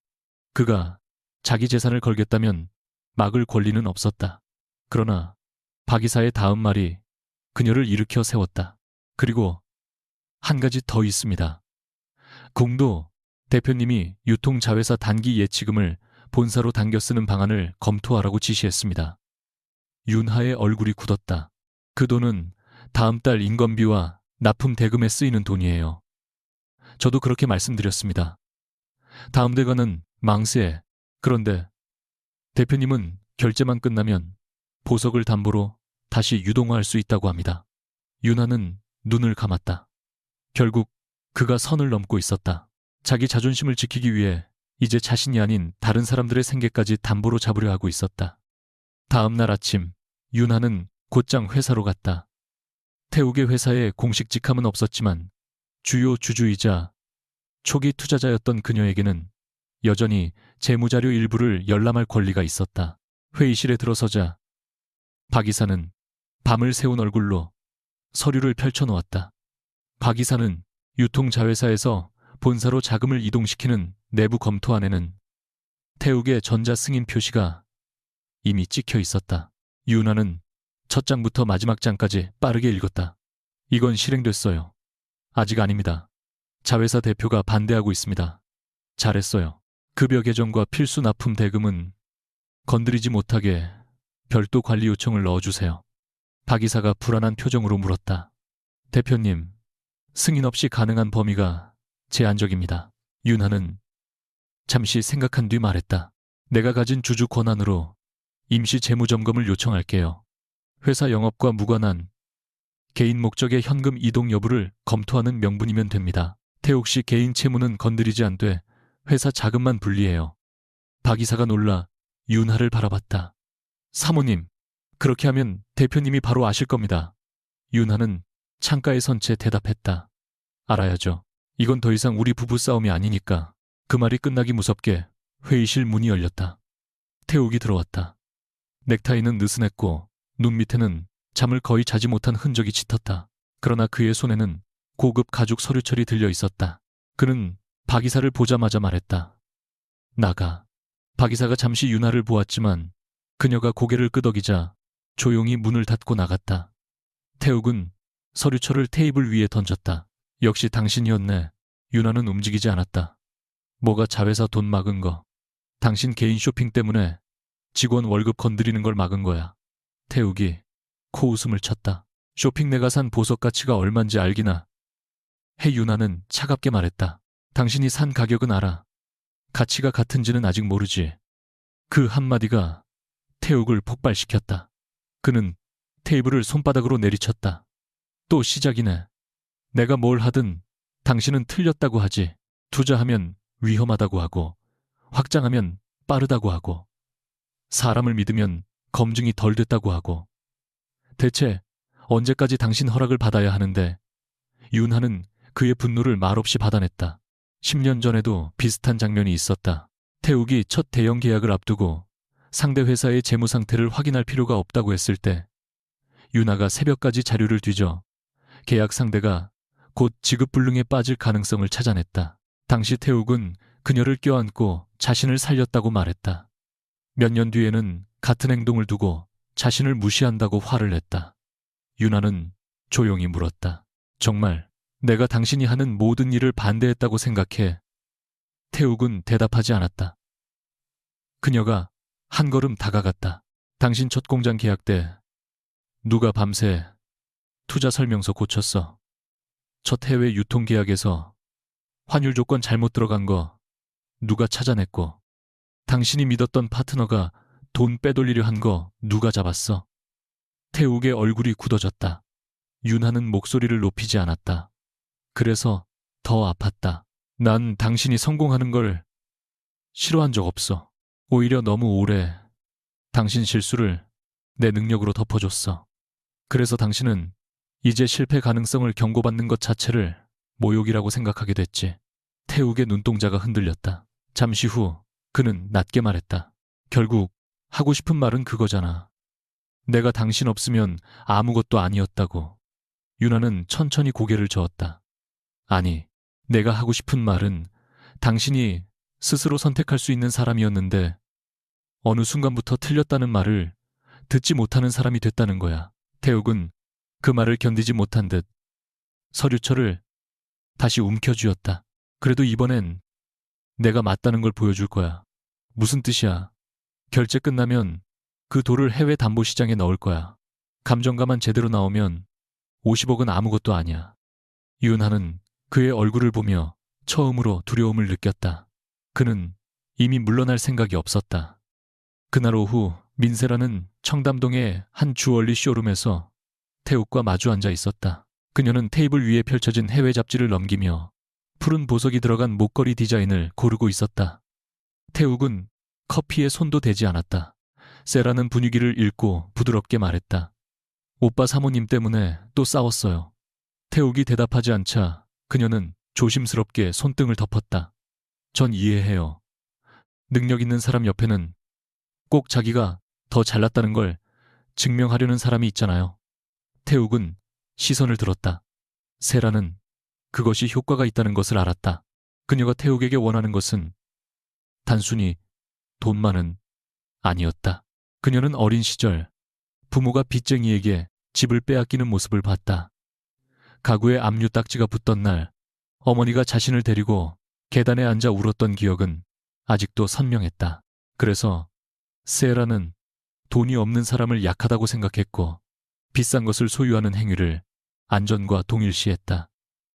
그가 자기 재산을 걸겠다면 막을 권리는 없었다. 그러나 박 이사의 다음 말이 그녀를 일으켜 세웠다. 그리고 한 가지 더 있습니다. 공도 대표님이 유통자회사 단기 예치금을 본사로 당겨 쓰는 방안을 검토하라고 지시했습니다. 윤하의 얼굴이 굳었다. 그 돈은 다음 달 인건비와 납품 대금에 쓰이는 돈이에요. 저도 그렇게 말씀드렸습니다. 다음 대가는 망세. 그런데 대표님은 결제만 끝나면 보석을 담보로 다시 유동화할 수 있다고 합니다. 윤하는 눈을 감았다. 결국 그가 선을 넘고 있었다. 자기 자존심을 지키기 위해 이제 자신이 아닌 다른 사람들의 생계까지 담보로 잡으려 하고 있었다. 다음 날 아침 윤하는 곧장 회사로 갔다. 태욱의 회사에 공식 직함은 없었지만 주요 주주이자 초기 투자자였던 그녀에게는 여전히 재무자료 일부를 열람할 권리가 있었다. 회의실에 들어서자 박 이사는 밤을 새운 얼굴로 서류를 펼쳐놓았다. 박 이사는 유통자회사에서 본사로 자금을 이동시키는 내부 검토안에는 태욱의 전자 승인 표시가 이미 찍혀 있었다. 윤하는 첫 장부터 마지막 장까지 빠르게 읽었다. 이건 실행됐어요. 아직 아닙니다. 자회사 대표가 반대하고 있습니다. 잘했어요. 급여 개정과 필수 납품 대금은 건드리지 못하게 별도 관리 요청을 넣어주세요. 박 이사가 불안한 표정으로 물었다. 대표님, 승인 없이 가능한 범위가 제한적입니다. 윤하는 잠시 생각한 뒤 말했다. 내가 가진 주주 권한으로 임시 재무점검을 요청할게요. 회사 영업과 무관한 개인 목적의 현금 이동 여부를 검토하는 명분이면 됩니다. 태욱 씨 개인 채무는 건드리지 않되 회사 자금만 분리해요. 박 이사가 놀라 윤하를 바라봤다. 사모님, 그렇게 하면 대표님이 바로 아실 겁니다. 윤하는 창가에 선 채 대답했다. 알아야죠. 이건 더 이상 우리 부부 싸움이 아니니까. 그 말이 끝나기 무섭게 회의실 문이 열렸다. 태욱이 들어왔다. 넥타이는 느슨했고 눈 밑에는 잠을 거의 자지 못한 흔적이 짙었다. 그러나 그의 손에는 고급 가죽 서류철이 들려 있었다. 그는 박 이사를 보자마자 말했다. 나가. 박 이사가 잠시 윤하를 보았지만 그녀가 고개를 끄덕이자 조용히 문을 닫고 나갔다. 태욱은 서류철을 테이블 위에 던졌다. 역시 당신이었네. 유나는 움직이지 않았다. 뭐가 자회사 돈 막은 거. 당신 개인 쇼핑 때문에 직원 월급 건드리는 걸 막은 거야. 태욱이 코웃음을 쳤다. 쇼핑 내가 산 보석 가치가 얼만지 알기나. 유나는 차갑게 말했다. 당신이 산 가격은 알아. 가치가 같은지는 아직 모르지. 그 한마디가 태욱을 폭발시켰다. 그는 테이블을 손바닥으로 내리쳤다. 또 시작이네. 내가 뭘 하든 당신은 틀렸다고 하지. 투자하면 위험하다고 하고, 확장하면 빠르다고 하고, 사람을 믿으면 검증이 덜 됐다고 하고. 대체 언제까지 당신 허락을 받아야 하는데? 윤하는 그의 분노를 말없이 받아냈다. 10년 전에도 비슷한 장면이 있었다. 태욱이 첫 대형 계약을 앞두고 상대 회사의 재무 상태를 확인할 필요가 없다고 했을 때 윤하가 새벽까지 자료를 뒤져 계약 상대가 곧 지급불능에 빠질 가능성을 찾아냈다. 당시 태욱은 그녀를 껴안고 자신을 살렸다고 말했다. 몇 년 뒤에는 같은 행동을 두고 자신을 무시한다고 화를 냈다. 윤하는 조용히 물었다. 정말 내가 당신이 하는 모든 일을 반대했다고 생각해? 태욱은 대답하지 않았다. 그녀가 한 걸음 다가갔다. 당신 첫 공장 계약 때 누가 밤새 투자 설명서 고쳤어? 첫 해외 유통 계약에서 환율 조건 잘못 들어간 거 누가 찾아냈고, 당신이 믿었던 파트너가 돈 빼돌리려 한 거 누가 잡았어? 태욱의 얼굴이 굳어졌다. 윤하는 목소리를 높이지 않았다. 그래서 더 아팠다. 난 당신이 성공하는 걸 싫어한 적 없어. 오히려 너무 오래 당신 실수를 내 능력으로 덮어줬어. 그래서 당신은 이제 실패 가능성을 경고받는 것 자체를 모욕이라고 생각하게 됐지. 태욱의 눈동자가 흔들렸다. 잠시 후 그는 낮게 말했다. 결국 하고 싶은 말은 그거잖아. 내가 당신 없으면 아무것도 아니었다고. 윤하는 천천히 고개를 저었다. 아니, 내가 하고 싶은 말은 당신이 스스로 선택할 수 있는 사람이었는데 어느 순간부터 틀렸다는 말을 듣지 못하는 사람이 됐다는 거야. 태욱은 그 말을 견디지 못한 듯 서류철을 다시 움켜쥐었다. 그래도 이번엔 내가 맞다는 걸 보여줄 거야. 무슨 뜻이야? 결제 끝나면 그 돌을 해외 담보시장에 넣을 거야. 감정가만 제대로 나오면 50억은 아무것도 아니야. 이은하는 그의 얼굴을 보며 처음으로 두려움을 느꼈다. 그는 이미 물러날 생각이 없었다. 그날 오후 민세라는 청담동의 한 주얼리 쇼룸에서 태욱과 마주 앉아 있었다. 그녀는 테이블 위에 펼쳐진 해외 잡지를 넘기며 푸른 보석이 들어간 목걸이 디자인을 고르고 있었다. 태욱은 커피에 손도 대지 않았다. 세라는 분위기를 읽고 부드럽게 말했다. 오빠 사모님 때문에 또 싸웠어요. 태욱이 대답하지 않자 그녀는 조심스럽게 손등을 덮었다. 전 이해해요. 능력 있는 사람 옆에는 꼭 자기가 더 잘났다는 걸 증명하려는 사람이 있잖아요. 태욱은 시선을 들었다. 세라는 그것이 효과가 있다는 것을 알았다. 그녀가 태욱에게 원하는 것은 단순히 돈만은 아니었다. 그녀는 어린 시절 부모가 빚쟁이에게 집을 빼앗기는 모습을 봤다. 가구에 압류 딱지가 붙던 날 어머니가 자신을 데리고 계단에 앉아 울었던 기억은 아직도 선명했다. 그래서 세라는 돈이 없는 사람을 약하다고 생각했고 비싼 것을 소유하는 행위를 안전과 동일시했다.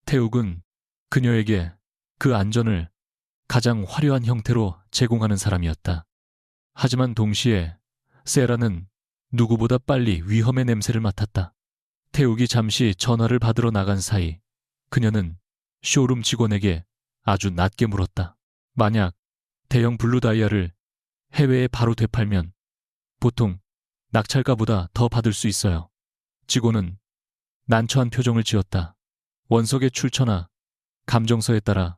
태욱은 그녀에게 그 안전을 가장 화려한 형태로 제공하는 사람이었다. 하지만 동시에 세라는 누구보다 빨리 위험의 냄새를 맡았다. 태욱이 잠시 전화를 받으러 나간 사이 그녀는 쇼룸 직원에게 아주 낮게 물었다. 만약 대형 블루 다이아를 해외에 바로 되팔면 보통 낙찰가보다 더 받을 수 있어요. 직원은 난처한 표정을 지었다. 원석의 출처나 감정서에 따라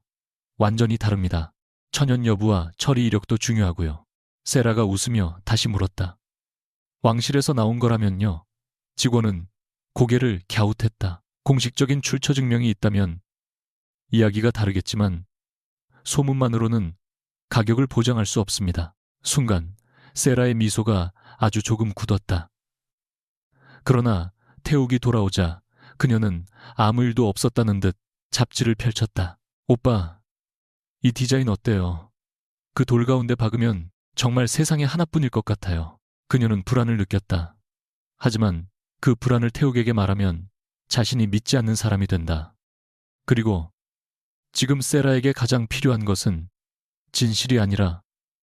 완전히 다릅니다. 천연 여부와 처리 이력도 중요하고요. 세라가 웃으며 다시 물었다. 왕실에서 나온 거라면요. 직원은 고개를 갸웃했다. 공식적인 출처 증명이 있다면 이야기가 다르겠지만 소문만으로는 가격을 보장할 수 없습니다. 순간 세라의 미소가 아주 조금 굳었다. 그러나 태욱이 돌아오자 그녀는 아무 일도 없었다는 듯 잡지를 펼쳤다. 오빠, 이 디자인 어때요? 그 돌 가운데 박으면 정말 세상에 하나뿐일 것 같아요. 그녀는 불안을 느꼈다. 하지만 그 불안을 태욱에게 말하면 자신이 믿지 않는 사람이 된다. 그리고 지금 세라에게 가장 필요한 것은 진실이 아니라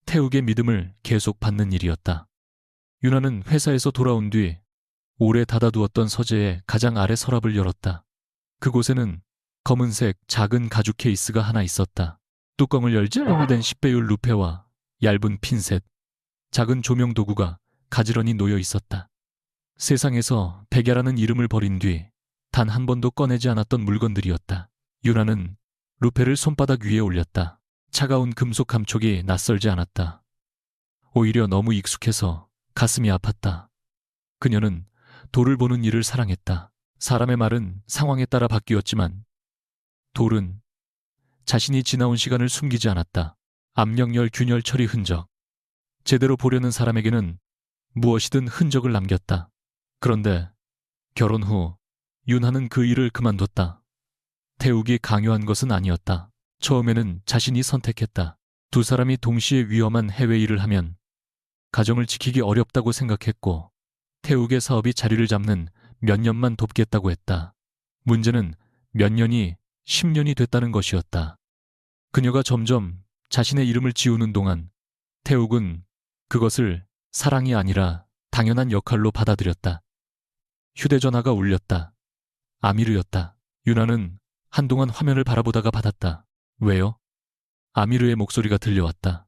태욱의 믿음을 계속 받는 일이었다. 유나는 회사에서 돌아온 뒤 오래 닫아두었던 서재의 가장 아래 서랍을 열었다. 그곳에는 검은색 작은 가죽 케이스가 하나 있었다. 뚜껑을 열자 오래된 10배율 루페와 얇은 핀셋, 작은 조명 도구가 가지런히 놓여 있었다. 세상에서 백야라는 이름을 버린 뒤 단 한 번도 꺼내지 않았던 물건들이었다. 유나는 루페를 손바닥 위에 올렸다. 차가운 금속 감촉이 낯설지 않았다. 오히려 너무 익숙해서 가슴이 아팠다. 그녀는 돌을 보는 일을 사랑했다. 사람의 말은 상황에 따라 바뀌었지만 돌은 자신이 지나온 시간을 숨기지 않았다. 압력열 균열 처리 흔적. 제대로 보려는 사람에게는 무엇이든 흔적을 남겼다. 그런데 결혼 후 윤하는 그 일을 그만뒀다. 태욱이 강요한 것은 아니었다. 처음에는 자신이 선택했다. 두 사람이 동시에 위험한 해외 일을 하면 가정을 지키기 어렵다고 생각했고 태욱의 사업이 자리를 잡는 몇 년만 돕겠다고 했다. 문제는 몇 년이 10년이 됐다는 것이었다. 그녀가 점점 자신의 이름을 지우는 동안 태욱은 그것을 사랑이 아니라 당연한 역할로 받아들였다. 휴대전화가 울렸다. 아미르였다. 유나는 한동안 화면을 바라보다가 받았다. 왜요? 아미르의 목소리가 들려왔다.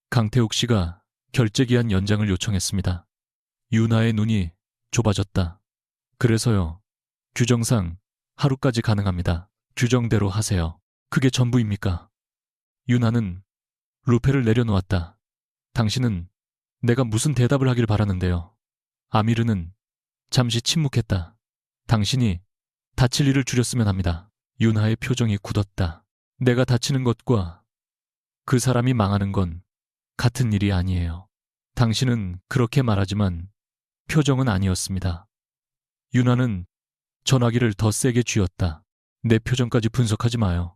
강태욱 씨가 결제기한 연장을 요청했습니다. 유나의 눈이 좁아졌다. 그래서요. 규정상 하루까지 가능합니다. 규정대로 하세요. 그게 전부입니까? 유나는 루페를 내려놓았다. 당신은 내가 무슨 대답을 하길 바라는데요. 아미르는 잠시 침묵했다. 당신이 다칠 일을 줄였으면 합니다. 유나의 표정이 굳었다. 내가 다치는 것과 그 사람이 망하는 건 같은 일이 아니에요. 당신은 그렇게 말하지만 표정은 아니었습니다. 유나는 전화기를 더 세게 쥐었다. 내 표정까지 분석하지 마요.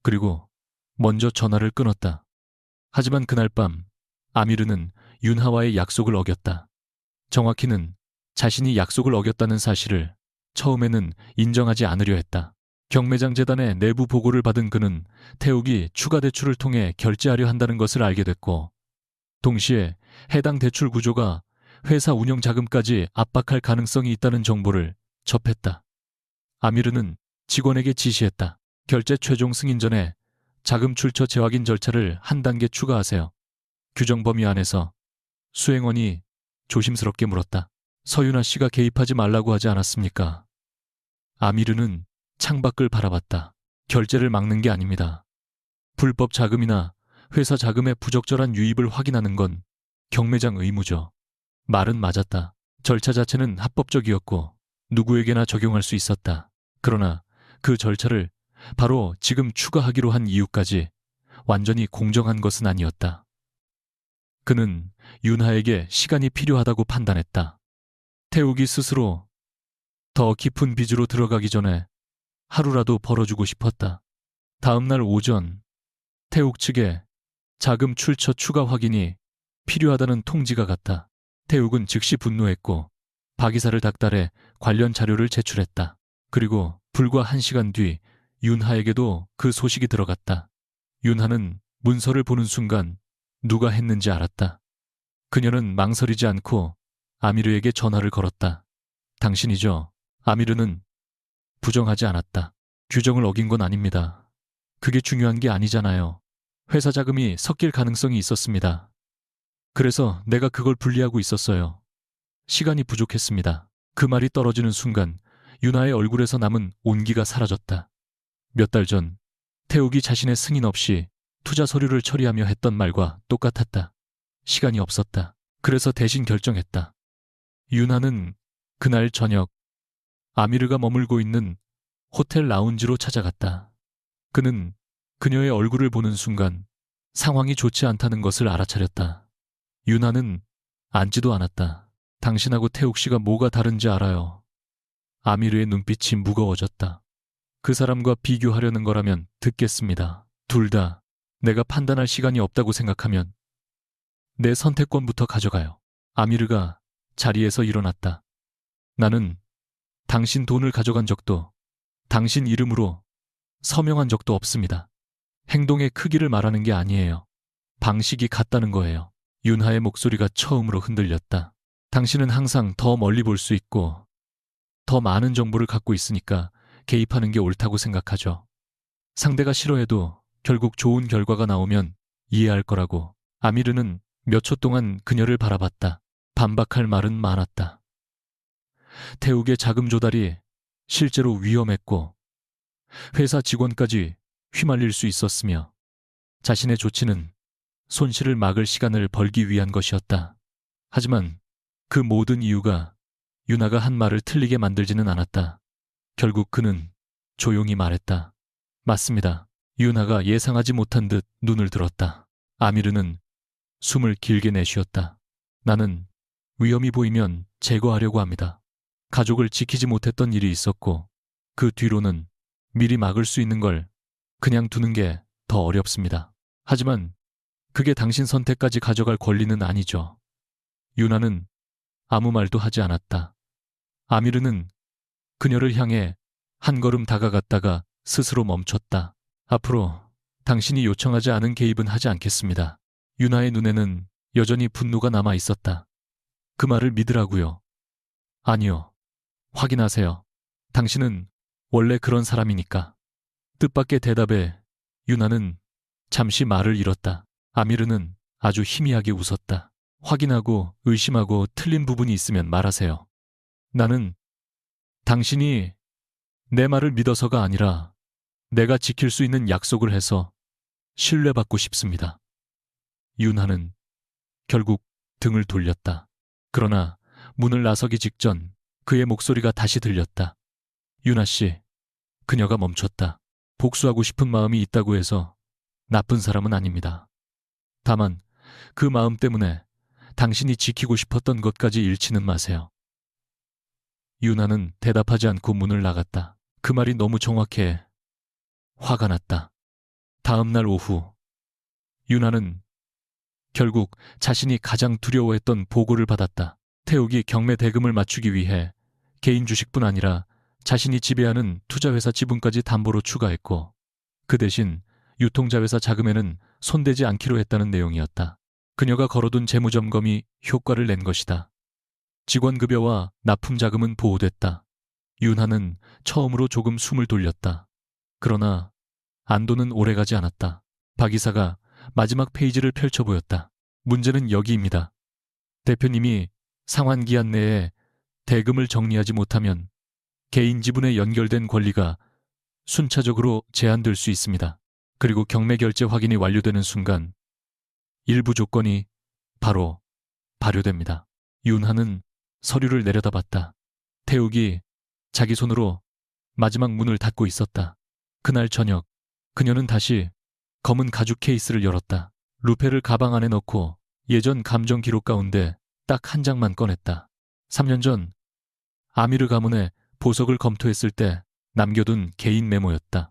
그리고 먼저 전화를 끊었다. 하지만 그날 밤 아미르는 윤하와의 약속을 어겼다. 정확히는 자신이 약속을 어겼다는 사실을 처음에는 인정하지 않으려 했다. 경매장 재단의 내부 보고를 받은 그는 태욱이 추가 대출을 통해 결제하려 한다는 것을 알게 됐고 동시에 해당 대출 구조가 회사 운영 자금까지 압박할 가능성이 있다는 정보를 접했다. 아미르는 직원에게 지시했다. 결제 최종 승인 전에 자금 출처 재확인 절차를 한 단계 추가하세요. 규정 범위 안에서 수행원이 조심스럽게 물었다. 서윤아 씨가 개입하지 말라고 하지 않았습니까? 아미르는 창밖을 바라봤다. 결제를 막는 게 아닙니다. 불법 자금이나 회사 자금의 부적절한 유입을 확인하는 건 경매장 의무죠. 말은 맞았다. 절차 자체는 합법적이었고 누구에게나 적용할 수 있었다. 그러나 그 절차를 바로 지금 추가하기로 한 이유까지 완전히 공정한 것은 아니었다. 그는 윤하에게 시간이 필요하다고 판단했다. 태욱이 스스로 더 깊은 빚으로 들어가기 전에 하루라도 벌어주고 싶었다. 다음 날 오전 태욱 측에 자금 출처 추가 확인이 필요하다는 통지가 갔다. 태욱은 즉시 분노했고 박이사를 닥달해 관련 자료를 제출했다. 그리고 불과 1시간 뒤 윤하에게도 그 소식이 들어갔다. 윤하는 문서를 보는 순간 누가 했는지 알았다. 그녀는 망설이지 않고 아미르에게 전화를 걸었다. 당신이죠? 아미르는 부정하지 않았다. 규정을 어긴 건 아닙니다. 그게 중요한 게 아니잖아요. 회사 자금이 섞일 가능성이 있었습니다. 그래서 내가 그걸 분리하고 있었어요. 시간이 부족했습니다. 그 말이 떨어지는 순간 윤하의 얼굴에서 남은 온기가 사라졌다. 몇 달 전 태욱이 자신의 승인 없이 투자 서류를 처리하며 했던 말과 똑같았다. 시간이 없었다. 그래서 대신 결정했다. 윤하는 그날 저녁 아미르가 머물고 있는 호텔 라운지로 찾아갔다. 그는 그녀의 얼굴을 보는 순간 상황이 좋지 않다는 것을 알아차렸다. 윤하는 앉지도 않았다. 당신하고 태욱 씨가 뭐가 다른지 알아요. 아미르의 눈빛이 무거워졌다. 그 사람과 비교하려는 거라면 듣겠습니다. 둘 다 내가 판단할 시간이 없다고 생각하면 내 선택권부터 가져가요. 아미르가 자리에서 일어났다. 나는 당신 돈을 가져간 적도 당신 이름으로 서명한 적도 없습니다. 행동의 크기를 말하는 게 아니에요. 방식이 같다는 거예요. 윤하의 목소리가 처음으로 흔들렸다. 당신은 항상 더 멀리 볼 수 있고 더 많은 정보를 갖고 있으니까 개입하는 게 옳다고 생각하죠. 상대가 싫어해도 결국 좋은 결과가 나오면 이해할 거라고. 아미르는 몇 초 동안 그녀를 바라봤다. 반박할 말은 많았다. 태욱의 자금 조달이 실제로 위험했고 회사 직원까지 휘말릴 수 있었으며 자신의 조치는 손실을 막을 시간을 벌기 위한 것이었다. 하지만 그 모든 이유가 윤하가 한 말을 틀리게 만들지는 않았다. 결국 그는 조용히 말했다. 맞습니다. 윤하가 예상하지 못한 듯 눈을 들었다. 아미르는 숨을 길게 내쉬었다. 나는 위험이 보이면 제거하려고 합니다. 가족을 지키지 못했던 일이 있었고 그 뒤로는 미리 막을 수 있는 걸 그냥 두는 게 더 어렵습니다. 하지만 그게 당신 선택까지 가져갈 권리는 아니죠. 윤하는 아무 말도 하지 않았다. 아미르는 그녀를 향해 한 걸음 다가갔다가 스스로 멈췄다. 앞으로 당신이 요청하지 않은 개입은 하지 않겠습니다. 윤하의 눈에는 여전히 분노가 남아 있었다. 그 말을 믿으라고요. 아니요. 확인하세요. 당신은 원래 그런 사람이니까. 뜻밖의 대답에 윤하는 잠시 말을 잃었다. 아미르는 아주 희미하게 웃었다. 확인하고 의심하고 틀린 부분이 있으면 말하세요. 나는 당신이 내 말을 믿어서가 아니라 내가 지킬 수 있는 약속을 해서 신뢰받고 싶습니다. 윤하는 결국 등을 돌렸다. 그러나 문을 나서기 직전 그의 목소리가 다시 들렸다. 윤하 씨, 그녀가 멈췄다. 복수하고 싶은 마음이 있다고 해서 나쁜 사람은 아닙니다. 다만 그 마음 때문에 당신이 지키고 싶었던 것까지 잃지는 마세요. 윤하는 대답하지 않고 문을 나갔다. 그 말이 너무 정확해 화가 났다. 다음 날 오후 윤하는 결국 자신이 가장 두려워했던 보고를 받았다. 태욱이 경매 대금을 맞추기 위해 개인 주식뿐 아니라 자신이 지배하는 투자회사 지분까지 담보로 추가했고 그 대신 유통자회사 자금에는 손대지 않기로 했다는 내용이었다. 그녀가 걸어둔 재무점검이 효과를 낸 것이다. 직원급여와 납품자금은 보호됐다. 윤하는 처음으로 조금 숨을 돌렸다. 그러나 안도는 오래가지 않았다. 박 이사가 마지막 페이지를 펼쳐 보였다. 문제는 여기입니다. 대표님이 상환기한 내에 대금을 정리하지 못하면 개인 지분에 연결된 권리가 순차적으로 제한될 수 있습니다. 그리고 경매 결제 확인이 완료되는 순간 일부 조건이 바로 발효됩니다. 윤하는 서류를 내려다봤다. 태욱이 자기 손으로 마지막 문을 닫고 있었다. 그날 저녁 그녀는 다시 검은 가죽 케이스를 열었다. 루페를 가방 안에 넣고 예전 감정 기록 가운데 딱 한 장만 꺼냈다. 3년 전 아미르 가문의 보석을 검토했을 때 남겨둔 개인 메모였다.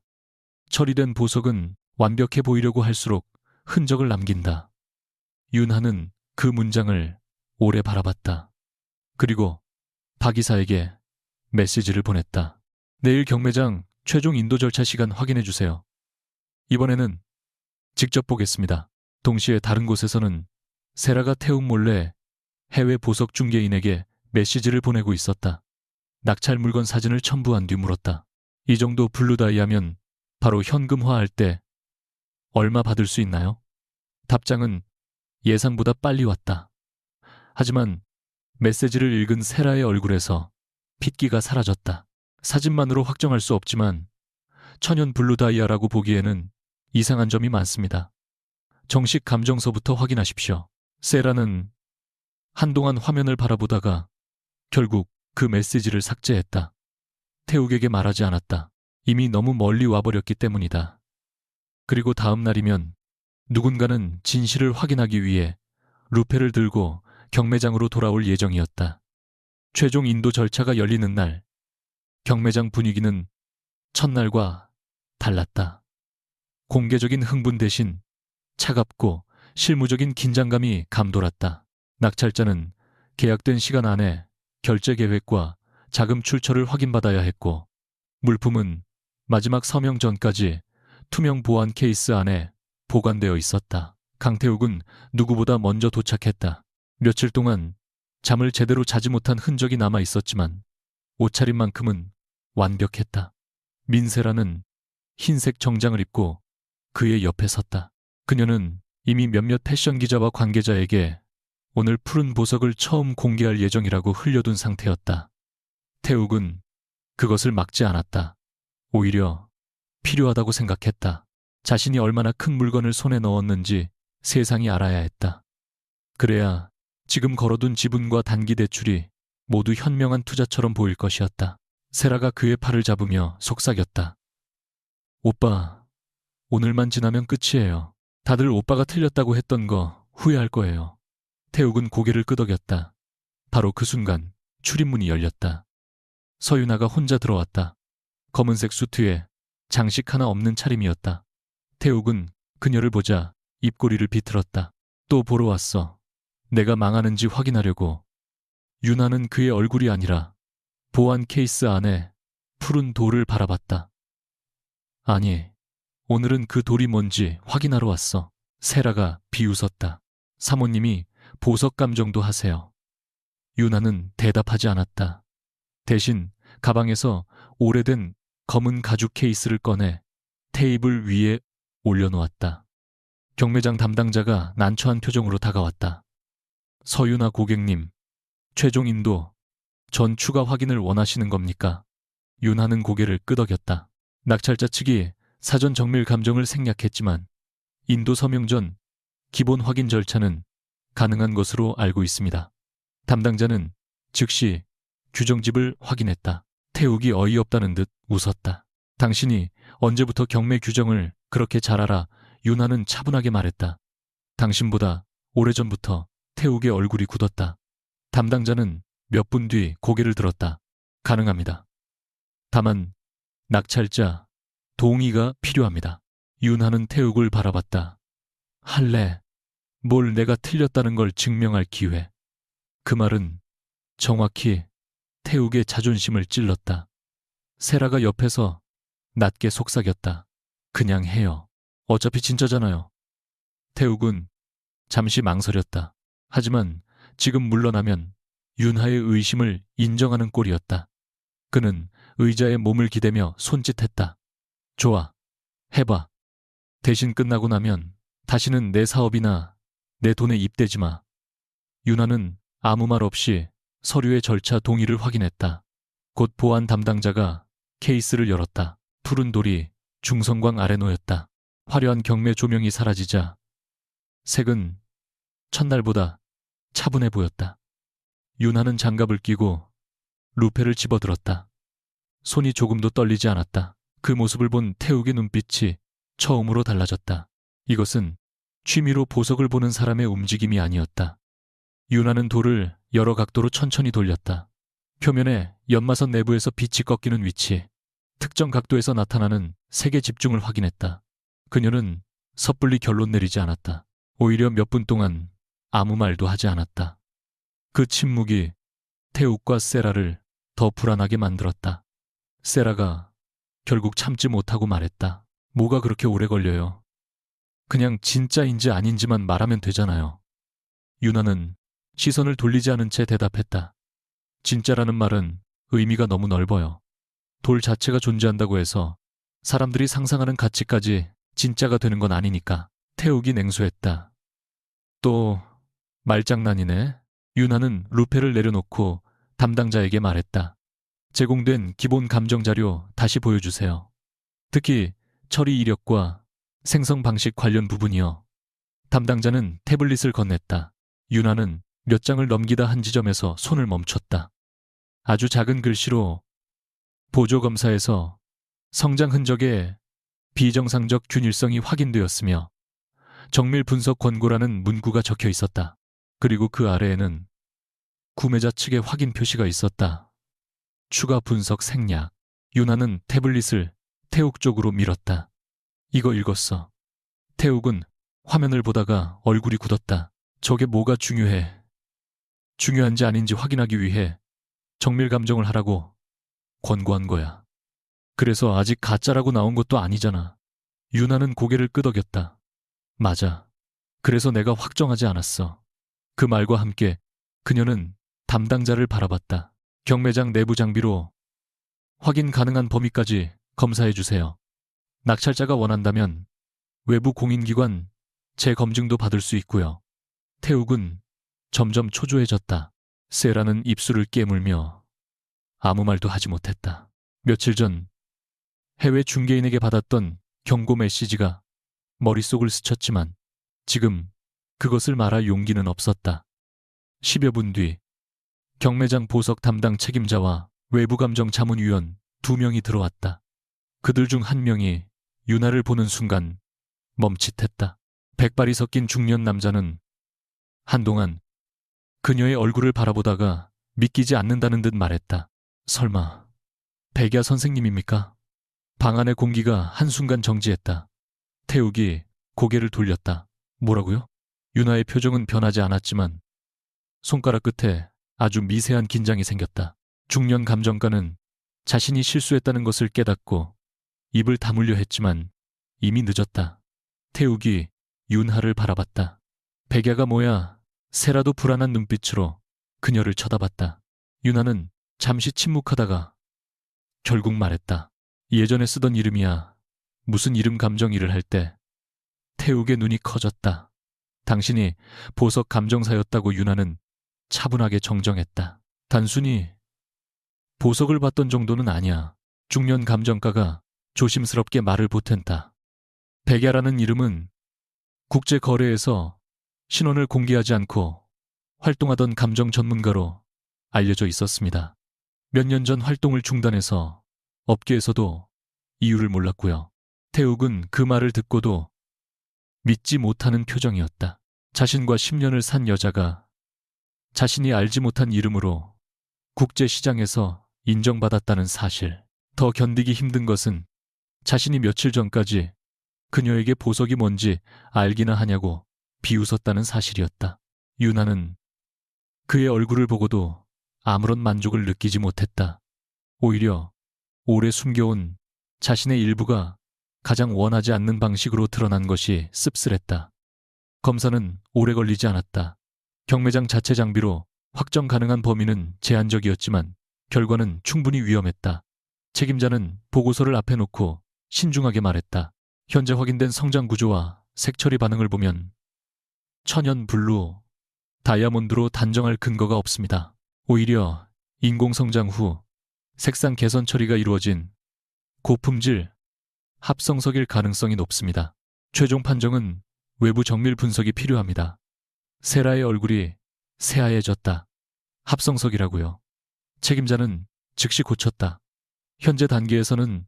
처리된 보석은 완벽해 보이려고 할수록 흔적을 남긴다. 윤하는 그 문장을 오래 바라봤다. 그리고 박 이사에게 메시지를 보냈다. 내일 경매장 최종 인도 절차 시간 확인해 주세요. 이번에는 직접 보겠습니다. 동시에 다른 곳에서는 세라가 태욱 몰래 해외 보석 중개인에게 메시지를 보내고 있었다. 낙찰 물건 사진을 첨부한 뒤 물었다. 이 정도 블루다이아면 바로 현금화할 때 얼마 받을 수 있나요? 답장은 예상보다 빨리 왔다. 하지만 메시지를 읽은 세라의 얼굴에서 핏기가 사라졌다. 사진만으로 확정할 수 없지만 천연 블루다이아라고 보기에는 이상한 점이 많습니다. 정식 감정서부터 확인하십시오. 세라는 한동안 화면을 바라보다가 결국 그 메시지를 삭제했다. 태욱에게 말하지 않았다. 이미 너무 멀리 와버렸기 때문이다. 그리고 다음 날이면 누군가는 진실을 확인하기 위해 루페를 들고 경매장으로 돌아올 예정이었다. 최종 인도 절차가 열리는 날 경매장 분위기는 첫날과 달랐다. 공개적인 흥분 대신 차갑고 실무적인 긴장감이 감돌았다. 낙찰자는 계약된 시간 안에 결제 계획과 자금 출처를 확인받아야 했고, 물품은 마지막 서명 전까지 투명 보안 케이스 안에 보관되어 있었다. 강태욱은 누구보다 먼저 도착했다. 며칠 동안 잠을 제대로 자지 못한 흔적이 남아 있었지만 옷차림만큼은 완벽했다. 민세라는 흰색 정장을 입고 그의 옆에 섰다. 그녀는 이미 몇몇 패션 기자와 관계자에게 오늘 푸른 보석을 처음 공개할 예정이라고 흘려둔 상태였다. 태욱은 그것을 막지 않았다. 오히려 필요하다고 생각했다. 자신이 얼마나 큰 물건을 손에 넣었는지 세상이 알아야 했다. 그래야 지금 걸어둔 지분과 단기 대출이 모두 현명한 투자처럼 보일 것이었다. 세라가 그의 팔을 잡으며 속삭였다. 오빠, 오늘만 지나면 끝이에요. 다들 오빠가 틀렸다고 했던 거 후회할 거예요. 태욱은 고개를 끄덕였다. 바로 그 순간 출입문이 열렸다. 서윤아가 혼자 들어왔다. 검은색 수트에 장식 하나 없는 차림이었다. 태욱은 그녀를 보자 입꼬리를 비틀었다. 또 보러 왔어. 내가 망하는지 확인하려고. 윤아는 그의 얼굴이 아니라 보안 케이스 안에 푸른 돌을 바라봤다. 아니, 오늘은 그 돌이 뭔지 확인하러 왔어. 세라가 비웃었다. 사모님이 보석 감정도 하세요. 윤아는 대답하지 않았다. 대신 가방에서 오래된 검은 가죽 케이스를 꺼내 테이블 위에 올려놓았다. 경매장 담당자가 난처한 표정으로 다가왔다. 서윤아 고객님, 최종 인도 전 추가 확인을 원하시는 겁니까? 윤하는 고개를 끄덕였다. 낙찰자 측이 사전 정밀 감정을 생략했지만 인도 서명 전 기본 확인 절차는 가능한 것으로 알고 있습니다. 담당자는 즉시 규정집을 확인했다. 태욱이 어이없다는 듯 웃었다. 당신이 언제부터 경매 규정을 그렇게 잘 알아? 윤하는 차분하게 말했다. 당신보다 오래전부터. 태욱의 얼굴이 굳었다. 담당자는 몇 분 뒤 고개를 들었다. 가능합니다. 다만 낙찰자 동의가 필요합니다. 윤하는 태욱을 바라봤다. 할래. 뭘 내가 틀렸다는 걸 증명할 기회. 그 말은 정확히 태욱의 자존심을 찔렀다. 세라가 옆에서 낮게 속삭였다. 그냥 해요. 어차피 진짜잖아요. 태욱은 잠시 망설였다. 하지만 지금 물러나면 윤하의 의심을 인정하는 꼴이었다. 그는 의자에 몸을 기대며 손짓했다. 좋아, 해봐. 대신 끝나고 나면 다시는 내 사업이나 내 돈에 입대지 마. 윤하는 아무 말 없이 서류의 절차 동의를 확인했다. 곧 보안 담당자가 케이스를 열었다. 푸른 돌이 중성광 아래 놓였다. 화려한 경매 조명이 사라지자 색은 첫날보다 차분해 보였다. 윤하는 장갑을 끼고 루페를 집어들었다. 손이 조금도 떨리지 않았다. 그 모습을 본 태욱의 눈빛이 처음으로 달라졌다. 이것은 취미로 보석을 보는 사람의 움직임이 아니었다. 윤하는 돌을 여러 각도로 천천히 돌렸다. 표면에 연마선 내부에서 빛이 꺾이는 위치, 특정 각도에서 나타나는 색의 집중을 확인했다. 그녀는 섣불리 결론 내리지 않았다. 오히려 몇 분 동안 아무 말도 하지 않았다. 그 침묵이 태욱과 세라를 더 불안하게 만들었다. 세라가 결국 참지 못하고 말했다. 뭐가 그렇게 오래 걸려요? 그냥 진짜인지 아닌지만 말하면 되잖아요. 윤하는 시선을 돌리지 않은 채 대답했다. 진짜라는 말은 의미가 너무 넓어요. 돌 자체가 존재한다고 해서 사람들이 상상하는 가치까지 진짜가 되는 건 아니니까. 태욱이 냉소했다. 또 말장난이네. 윤하는 루페를 내려놓고 담당자에게 말했다. 제공된 기본 감정 자료 다시 보여주세요. 특히 처리 이력과 생성 방식 관련 부분이요. 담당자는 태블릿을 건넸다. 윤하는 몇 장을 넘기다 한 지점에서 손을 멈췄다. 아주 작은 글씨로 보조검사에서 성장 흔적의 비정상적 균일성이 확인되었으며 정밀 분석 권고라는 문구가 적혀 있었다. 그리고 그 아래에는 구매자 측의 확인 표시가 있었다. 추가 분석 생략. 유나는 태블릿을 태욱 쪽으로 밀었다. 이거 읽었어. 태욱은 화면을 보다가 얼굴이 굳었다. 저게 뭐가 중요해? 중요한지 아닌지 확인하기 위해 정밀 감정을 하라고 권고한 거야. 그래서 아직 가짜라고 나온 것도 아니잖아. 유나는 고개를 끄덕였다. 맞아. 그래서 내가 확정하지 않았어. 그 말과 함께 그녀는 담당자를 바라봤다. 경매장 내부 장비로 확인 가능한 범위까지 검사해 주세요. 낙찰자가 원한다면 외부 공인기관 재검증도 받을 수 있고요. 태욱은 점점 초조해졌다. 세라는 입술을 깨물며 아무 말도 하지 못했다. 며칠 전 해외 중개인에게 받았던 경고 메시지가 머릿속을 스쳤지만 지금 그것을 말할 용기는 없었다. 10여 분 뒤 경매장 보석 담당 책임자와 외부감정 자문위원 2명이 들어왔다. 그들 중 한 명이 유나를 보는 순간 멈칫했다. 백발이 섞인 중년 남자는 한동안 그녀의 얼굴을 바라보다가 믿기지 않는다는 듯 말했다. 설마 백야 선생님입니까? 방 안의 공기가 한순간 정지했다. 태욱이 고개를 돌렸다. 뭐라고요? 유나의 표정은 변하지 않았지만 손가락 끝에 아주 미세한 긴장이 생겼다. 중년 감정가는 자신이 실수했다는 것을 깨닫고 입을 다물려 했지만 이미 늦었다. 태욱이 윤하를 바라봤다. 백야가 뭐야? 세라도 불안한 눈빛으로 그녀를 쳐다봤다. 윤하는 잠시 침묵하다가 결국 말했다. 예전에 쓰던 이름이야. 무슨 이름 감정 일을 할 때. 태욱의 눈이 커졌다. 당신이 보석 감정사였다고 윤하는 차분하게 정정했다. 단순히 보석을 봤던 정도는 아니야. 중년 감정가가 조심스럽게 말을 보탠다. 백야라는 이름은 국제거래에서 신원을 공개하지 않고 활동하던 감정 전문가로 알려져 있었습니다. 몇 년 전 활동을 중단해서 업계에서도 이유를 몰랐고요. 태욱은 그 말을 듣고도 믿지 못하는 표정이었다. 자신과 10년을 산 여자가 자신이 알지 못한 이름으로 국제시장에서 인정받았다는 사실. 더 견디기 힘든 것은 자신이 며칠 전까지 그녀에게 보석이 뭔지 알기나 하냐고 비웃었다는 사실이었다. 유나는 그의 얼굴을 보고도 아무런 만족을 느끼지 못했다. 오히려 오래 숨겨온 자신의 일부가 가장 원하지 않는 방식으로 드러난 것이 씁쓸했다. 검사는 오래 걸리지 않았다. 경매장 자체 장비로 확정 가능한 범위는 제한적이었지만 결과는 충분히 위험했다. 책임자는 보고서를 앞에 놓고 신중하게 말했다. 현재 확인된 성장 구조와 색처리 반응을 보면 천연 블루, 다이아몬드로 단정할 근거가 없습니다. 오히려 인공성장 후 색상 개선 처리가 이루어진 고품질 합성석일 가능성이 높습니다. 최종 판정은 외부 정밀 분석이 필요합니다. 세라의 얼굴이 새하얘졌다. 합성석이라고요. 책임자는 즉시 고쳤다. 현재 단계에서는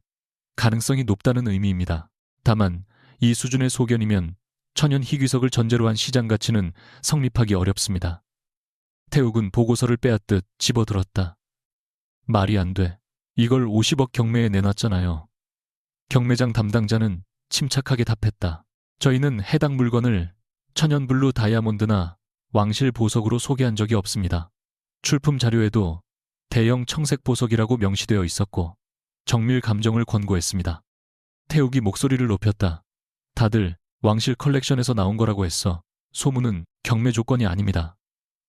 가능성이 높다는 의미입니다. 다만 이 수준의 소견이면 천연 희귀석을 전제로 한 시장 가치는 성립하기 어렵습니다. 태욱은 보고서를 빼앗듯 집어들었다. 말이 안 돼. 이걸 50억 경매에 내놨잖아요. 경매장 담당자는 침착하게 답했다. 저희는 해당 물건을 천연블루 다이아몬드나 왕실 보석으로 소개한 적이 없습니다. 출품 자료에도 대형 청색 보석이라고 명시되어 있었고 정밀 감정을 권고했습니다. 태욱이 목소리를 높였다. 다들 왕실 컬렉션에서 나온 거라고 했어. 소문은 경매 조건이 아닙니다.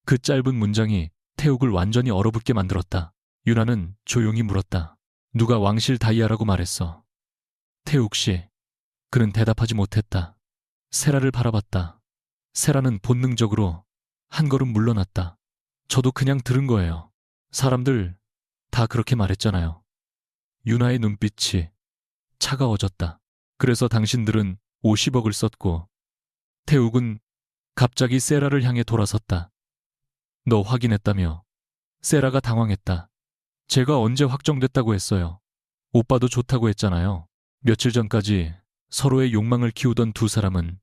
그 짧은 문장이 태욱을 완전히 얼어붙게 만들었다. 유나는 조용히 물었다. 누가 왕실 다이아라고 말했어? 태욱 씨. 그는 대답하지 못했다. 세라를 바라봤다. 세라는 본능적으로 한 걸음 물러났다. 저도 그냥 들은 거예요. 사람들 다 그렇게 말했잖아요. 유나의 눈빛이 차가워졌다. 그래서 당신들은 50억을 썼고 태욱은 갑자기 세라를 향해 돌아섰다. 너 확인했다며. 세라가 당황했다. 제가 언제 확정됐다고 했어요. 오빠도 좋다고 했잖아요. 며칠 전까지 서로의 욕망을 키우던 두 사람은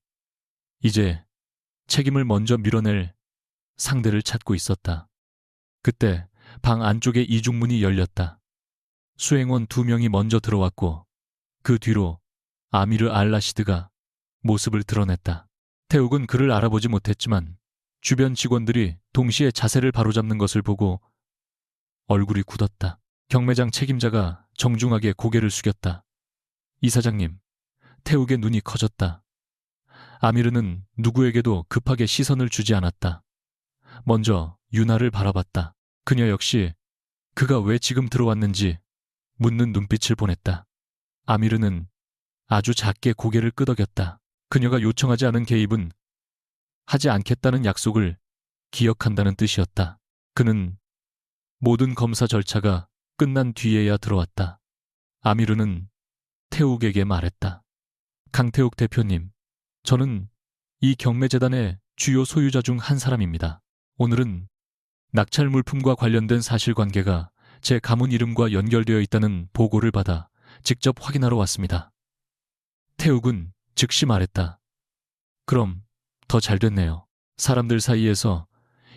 이제 책임을 먼저 밀어낼 상대를 찾고 있었다. 그때 방 안쪽에 이중문이 열렸다. 수행원 2명이 먼저 들어왔고 그 뒤로 아미르 알-라시드가 모습을 드러냈다. 태욱은 그를 알아보지 못했지만 주변 직원들이 동시에 자세를 바로잡는 것을 보고 얼굴이 굳었다. 경매장 책임자가 정중하게 고개를 숙였다. 이사장님, 태욱의 눈이 커졌다. 아미르는 누구에게도 급하게 시선을 주지 않았다. 먼저 유나를 바라봤다. 그녀 역시 그가 왜 지금 들어왔는지 묻는 눈빛을 보냈다. 아미르는 아주 작게 고개를 끄덕였다. 그녀가 요청하지 않은 개입은 하지 않겠다는 약속을 기억한다는 뜻이었다. 그는 모든 검사 절차가 끝난 뒤에야 들어왔다. 아미르는 태욱에게 말했다. 강태욱 대표님, 저는 이 경매재단의 주요 소유자 중 한 사람입니다. 오늘은 낙찰 물품과 관련된 사실관계가 제 가문 이름과 연결되어 있다는 보고를 받아 직접 확인하러 왔습니다. 태욱은 즉시 말했다. 그럼 더 잘 됐네요. 사람들 사이에서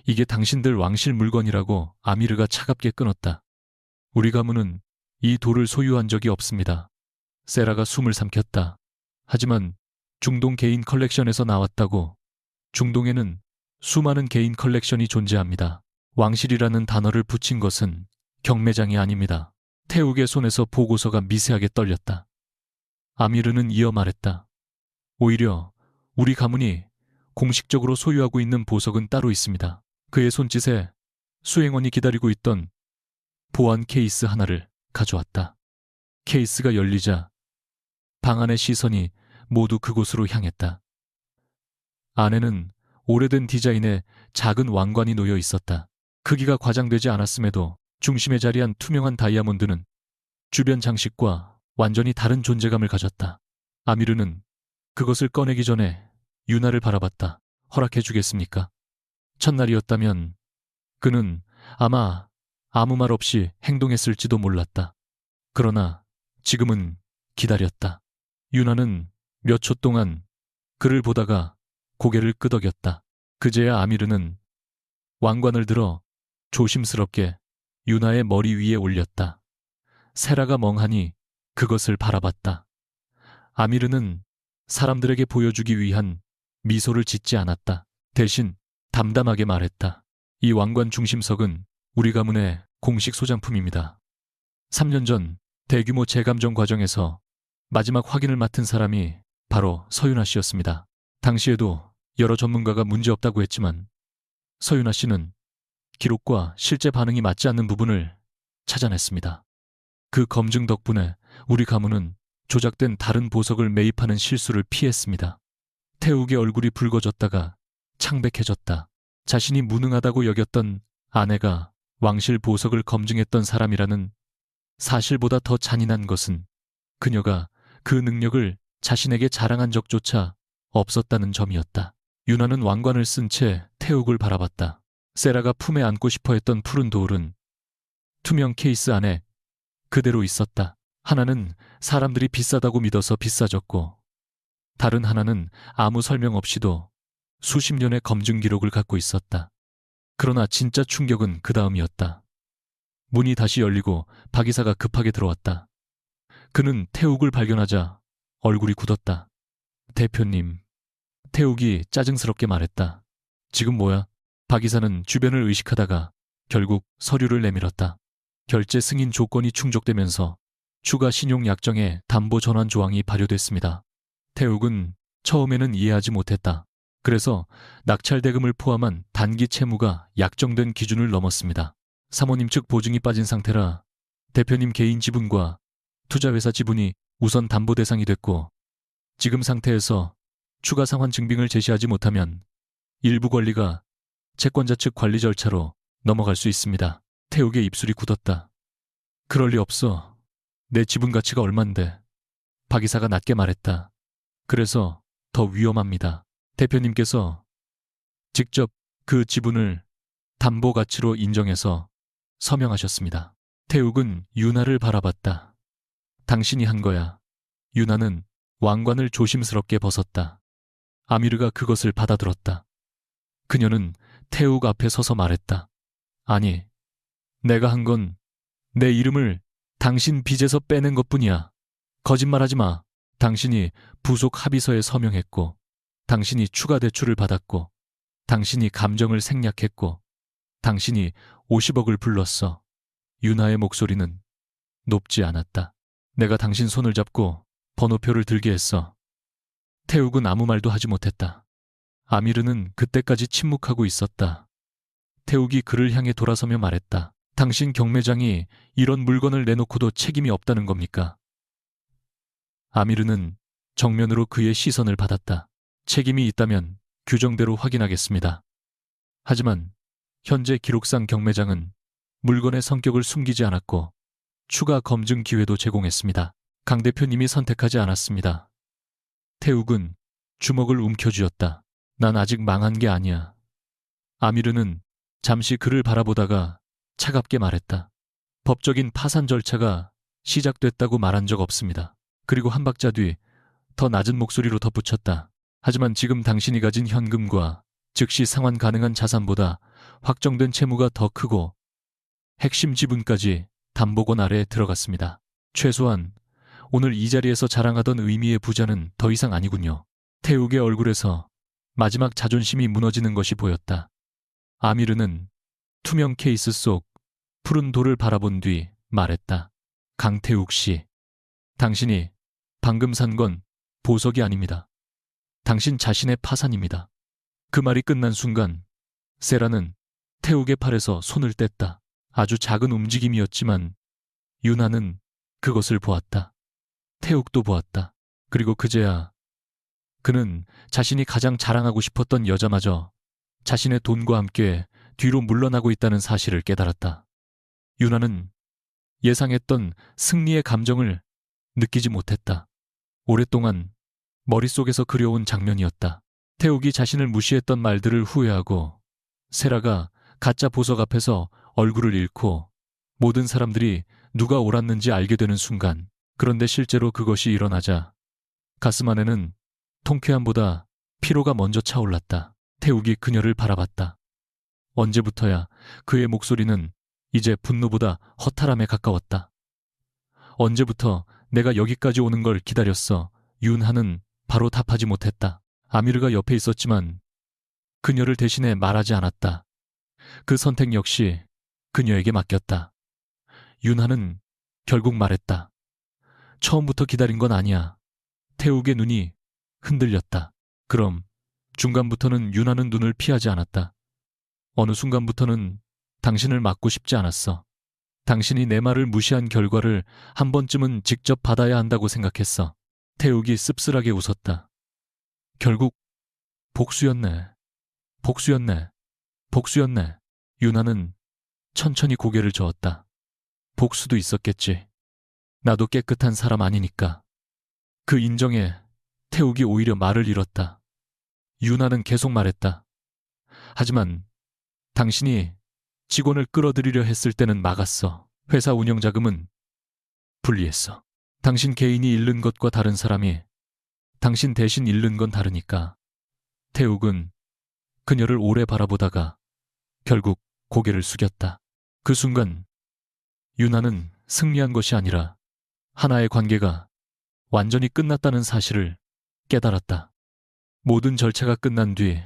이게 당신들 왕실 물건이라고 아미르가 차갑게 끊었다. 우리 가문은 이 돌을 소유한 적이 없습니다. 세라가 숨을 삼켰다. 하지만 중동 개인 컬렉션에서 나왔다고. 중동에는 수많은 개인 컬렉션이 존재합니다. 왕실이라는 단어를 붙인 것은 경매장이 아닙니다. 태욱의 손에서 보고서가 미세하게 떨렸다. 아미르는 이어 말했다. 오히려 우리 가문이 공식적으로 소유하고 있는 보석은 따로 있습니다. 그의 손짓에 수행원이 기다리고 있던 보안 케이스 하나를 가져왔다. 케이스가 열리자 방 안의 시선이 모두 그곳으로 향했다. 안에는 오래된 디자인의 작은 왕관이 놓여 있었다. 크기가 과장되지 않았음에도 중심에 자리한 투명한 다이아몬드는 주변 장식과 완전히 다른 존재감을 가졌다. 아미르는 그것을 꺼내기 전에 유나를 바라봤다. 허락해 주겠습니까? 첫날이었다면 그는 아마 아무 말 없이 행동했을지도 몰랐다. 그러나 지금은 기다렸다. 유나는 몇 초 동안 그를 보다가 고개를 끄덕였다. 그제야 아미르는 왕관을 들어 조심스럽게 유나의 머리 위에 올렸다. 세라가 멍하니 그것을 바라봤다. 아미르는 사람들에게 보여주기 위한 미소를 짓지 않았다. 대신 담담하게 말했다. 이 왕관 중심석은 우리 가문의 공식 소장품입니다. 3년 전 대규모 재감정 과정에서 마지막 확인을 맡은 사람이 바로 서윤아 씨였습니다. 당시에도 여러 전문가가 문제없다고 했지만 서윤아 씨는 기록과 실제 반응이 맞지 않는 부분을 찾아냈습니다. 그 검증 덕분에 우리 가문은 조작된 다른 보석을 매입하는 실수를 피했습니다. 태욱의 얼굴이 붉어졌다가 창백해졌다. 자신이 무능하다고 여겼던 아내가 왕실 보석을 검증했던 사람이라는 사실보다 더 잔인한 것은 그녀가 그 능력을 자신에게 자랑한 적조차 없었다는 점이었다. 유나는 왕관을 쓴 채 태욱을 바라봤다. 세라가 품에 안고 싶어 했던 푸른 돌은 투명 케이스 안에 그대로 있었다. 하나는 사람들이 비싸다고 믿어서 비싸졌고 다른 하나는 아무 설명 없이도 수십 년의 검증 기록을 갖고 있었다. 그러나 진짜 충격은 그 다음이었다. 문이 다시 열리고 박 이사가 급하게 들어왔다. 그는 태욱을 발견하자 얼굴이 굳었다. 대표님. 태욱이 짜증스럽게 말했다. 지금 뭐야? 박 이사는 주변을 의식하다가 결국 서류를 내밀었다. 결제 승인 조건이 충족되면서 추가 신용 약정에 담보 전환 조항이 발효됐습니다. 태욱은 처음에는 이해하지 못했다. 그래서 낙찰 대금을 포함한 단기 채무가 약정된 기준을 넘었습니다. 사모님 측 보증이 빠진 상태라 대표님 개인 지분과 투자회사 지분이 우선 담보 대상이 됐고 지금 상태에서 추가 상환 증빙을 제시하지 못하면 일부 권리가 채권자 측 관리 절차로 넘어갈 수 있습니다. 태욱의 입술이 굳었다. 그럴 리 없어. 내 지분 가치가 얼만데. 박 이사가 낮게 말했다. 그래서 더 위험합니다. 대표님께서 직접 그 지분을 담보 가치로 인정해서 서명하셨습니다. 태욱은 유나를 바라봤다. 당신이 한 거야. 유나는 왕관을 조심스럽게 벗었다. 아미르가 그것을 받아들었다. 그녀는 태욱 앞에 서서 말했다. 아니, 내가 한 건 내 이름을 당신 빚에서 빼낸 것뿐이야. 거짓말하지 마. 당신이 부속 합의서에 서명했고, 당신이 추가 대출을 받았고, 당신이 감정을 생략했고, 당신이 50억을 불렀어. 윤하의 목소리는 높지 않았다. 내가 당신 손을 잡고 번호표를 들게 했어. 태욱은 아무 말도 하지 못했다. 아미르는 그때까지 침묵하고 있었다. 태욱이 그를 향해 돌아서며 말했다. 당신 경매장이 이런 물건을 내놓고도 책임이 없다는 겁니까? 아미르는 정면으로 그의 시선을 받았다. 책임이 있다면 규정대로 확인하겠습니다. 하지만 현재 기록상 경매장은 물건의 성격을 숨기지 않았고 추가 검증 기회도 제공했습니다. 강 대표님이 선택하지 않았습니다. 태욱은 주먹을 움켜쥐었다. 난 아직 망한 게 아니야. 아미르는 잠시 그를 바라보다가 차갑게 말했다. 법적인 파산 절차가 시작됐다고 말한 적 없습니다. 그리고 한 박자 뒤 더 낮은 목소리로 덧붙였다. 하지만 지금 당신이 가진 현금과 즉시 상환 가능한 자산보다 확정된 채무가 더 크고 핵심 지분까지 담보권 아래에 들어갔습니다. 최소한 오늘 이 자리에서 자랑하던 의미의 부자는 더 이상 아니군요. 태욱의 얼굴에서 마지막 자존심이 무너지는 것이 보였다. 아미르는 투명 케이스 속 푸른 돌을 바라본 뒤 말했다. 강태욱 씨, 당신이 방금 산 건 보석이 아닙니다. 당신 자신의 파산입니다. 그 말이 끝난 순간 세라는 태욱의 팔에서 손을 뗐다. 아주 작은 움직임이었지만 윤하는 그것을 보았다. 태욱도 보았다. 그리고 그제야 그는 자신이 가장 자랑하고 싶었던 여자마저 자신의 돈과 함께 뒤로 물러나고 있다는 사실을 깨달았다. 윤하는 예상했던 승리의 감정을 느끼지 못했다. 오랫동안 머릿속에서 그려온 장면이었다. 태욱이 자신을 무시했던 말들을 후회하고 세라가 가짜 보석 앞에서 얼굴을 잃고 모든 사람들이 누가 옳았는지 알게 되는 순간, 그런데 실제로 그것이 일어나자 가슴 안에는 통쾌함보다 피로가 먼저 차올랐다. 태욱이 그녀를 바라봤다. 언제부터야 그의 목소리는 이제 분노보다 허탈함에 가까웠다. 언제부터 내가 여기까지 오는 걸 기다렸어? 윤하는 바로 답하지 못했다. 아미르가 옆에 있었지만 그녀를 대신해 말하지 않았다. 그 선택 역시 그녀에게 맡겼다. 윤하는 결국 말했다. 처음부터 기다린 건 아니야. 태욱의 눈이 흔들렸다. 그럼 중간부터는 윤하는 눈을 피하지 않았다. 어느 순간부터는 당신을 맞고 싶지 않았어. 당신이 내 말을 무시한 결과를 한 번쯤은 직접 받아야 한다고 생각했어. 태욱이 씁쓸하게 웃었다. 결국 복수였네. 복수였네. 복수였네. 윤하는 천천히 고개를 저었다. 복수도 있었겠지. 나도 깨끗한 사람 아니니까. 그 인정에 태욱이 오히려 말을 잃었다. 윤하는 계속 말했다. 하지만 당신이 직원을 끌어들이려 했을 때는 막았어. 회사 운영 자금은 분리했어. 당신 개인이 잃는 것과 다른 사람이 당신 대신 잃는 건 다르니까. 태욱은 그녀를 오래 바라보다가 결국 고개를 숙였다. 그 순간 윤하는 승리한 것이 아니라 하나의 관계가 완전히 끝났다는 사실을 깨달았다. 모든 절차가 끝난 뒤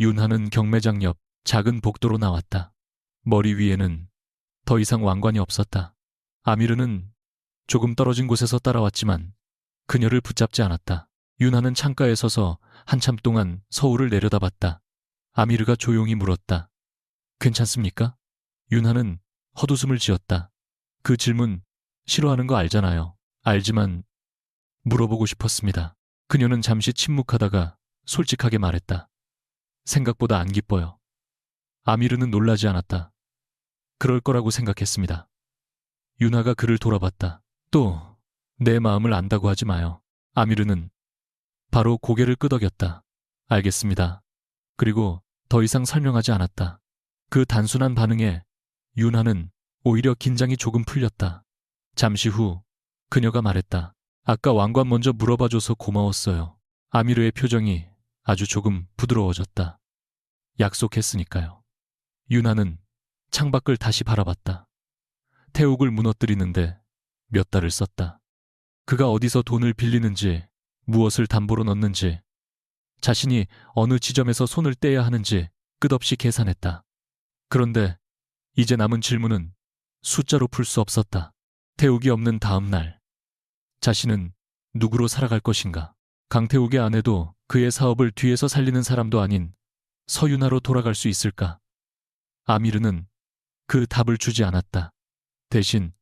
윤하는 경매장 옆 작은 복도로 나왔다. 머리 위에는 더 이상 왕관이 없었다. 아미르는 조금 떨어진 곳에서 따라왔지만 그녀를 붙잡지 않았다. 윤하는 창가에 서서 한참 동안 서울을 내려다봤다. 아미르가 조용히 물었다. 괜찮습니까? 윤하는 헛웃음을 지었다. 그 질문 싫어하는 거 알잖아요. 알지만 물어보고 싶었습니다. 그녀는 잠시 침묵하다가 솔직하게 말했다. 생각보다 안 기뻐요. 아미르는 놀라지 않았다. 그럴 거라고 생각했습니다. 윤하가 그를 돌아봤다. 또 내 마음을 안다고 하지 마요. 아미르는 바로 고개를 끄덕였다. 알겠습니다. 그리고 더 이상 설명하지 않았다. 그 단순한 반응에 윤하는 오히려 긴장이 조금 풀렸다. 잠시 후 그녀가 말했다. 아까 왕관 먼저 물어봐줘서 고마웠어요. 아미르의 표정이 아주 조금 부드러워졌다. 약속했으니까요. 윤하는 창밖을 다시 바라봤다. 태욱을 무너뜨리는데 몇 달을 썼다. 그가 어디서 돈을 빌리는지, 무엇을 담보로 넣는지, 자신이 어느 지점에서 손을 떼야 하는지 끝없이 계산했다. 그런데 이제 남은 질문은 숫자로 풀 수 없었다. 태욱이 없는 다음 날, 자신은 누구로 살아갈 것인가? 강태욱의 아내도 그의 사업을 뒤에서 살리는 사람도 아닌 서윤아로 돌아갈 수 있을까? 아미르는 그 답을 주지 않았다. 대신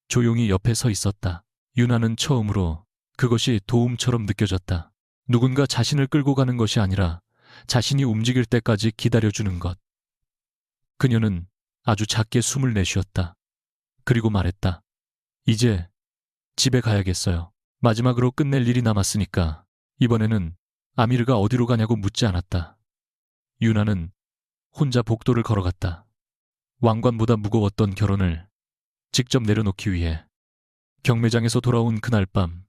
조용히 옆에 서 있었다. 윤아는 처음으로 그것이 도움처럼 느껴졌다. 누군가 자신을 끌고 가는 것이 아니라 자신이 움직일 때까지 기다려주는 것. 그녀는 아주 작게 숨을 내쉬었다. 그리고 말했다. 이제 집에 가야겠어요. 마지막으로 끝낼 일이 남았으니까 이번에는 아미르가 어디로 가냐고 묻지 않았다. 윤아는 혼자 복도를 걸어갔다. 왕관보다 무거웠던 결혼을 직접 내려놓기 위해. 경매장에서 돌아온 그날 밤,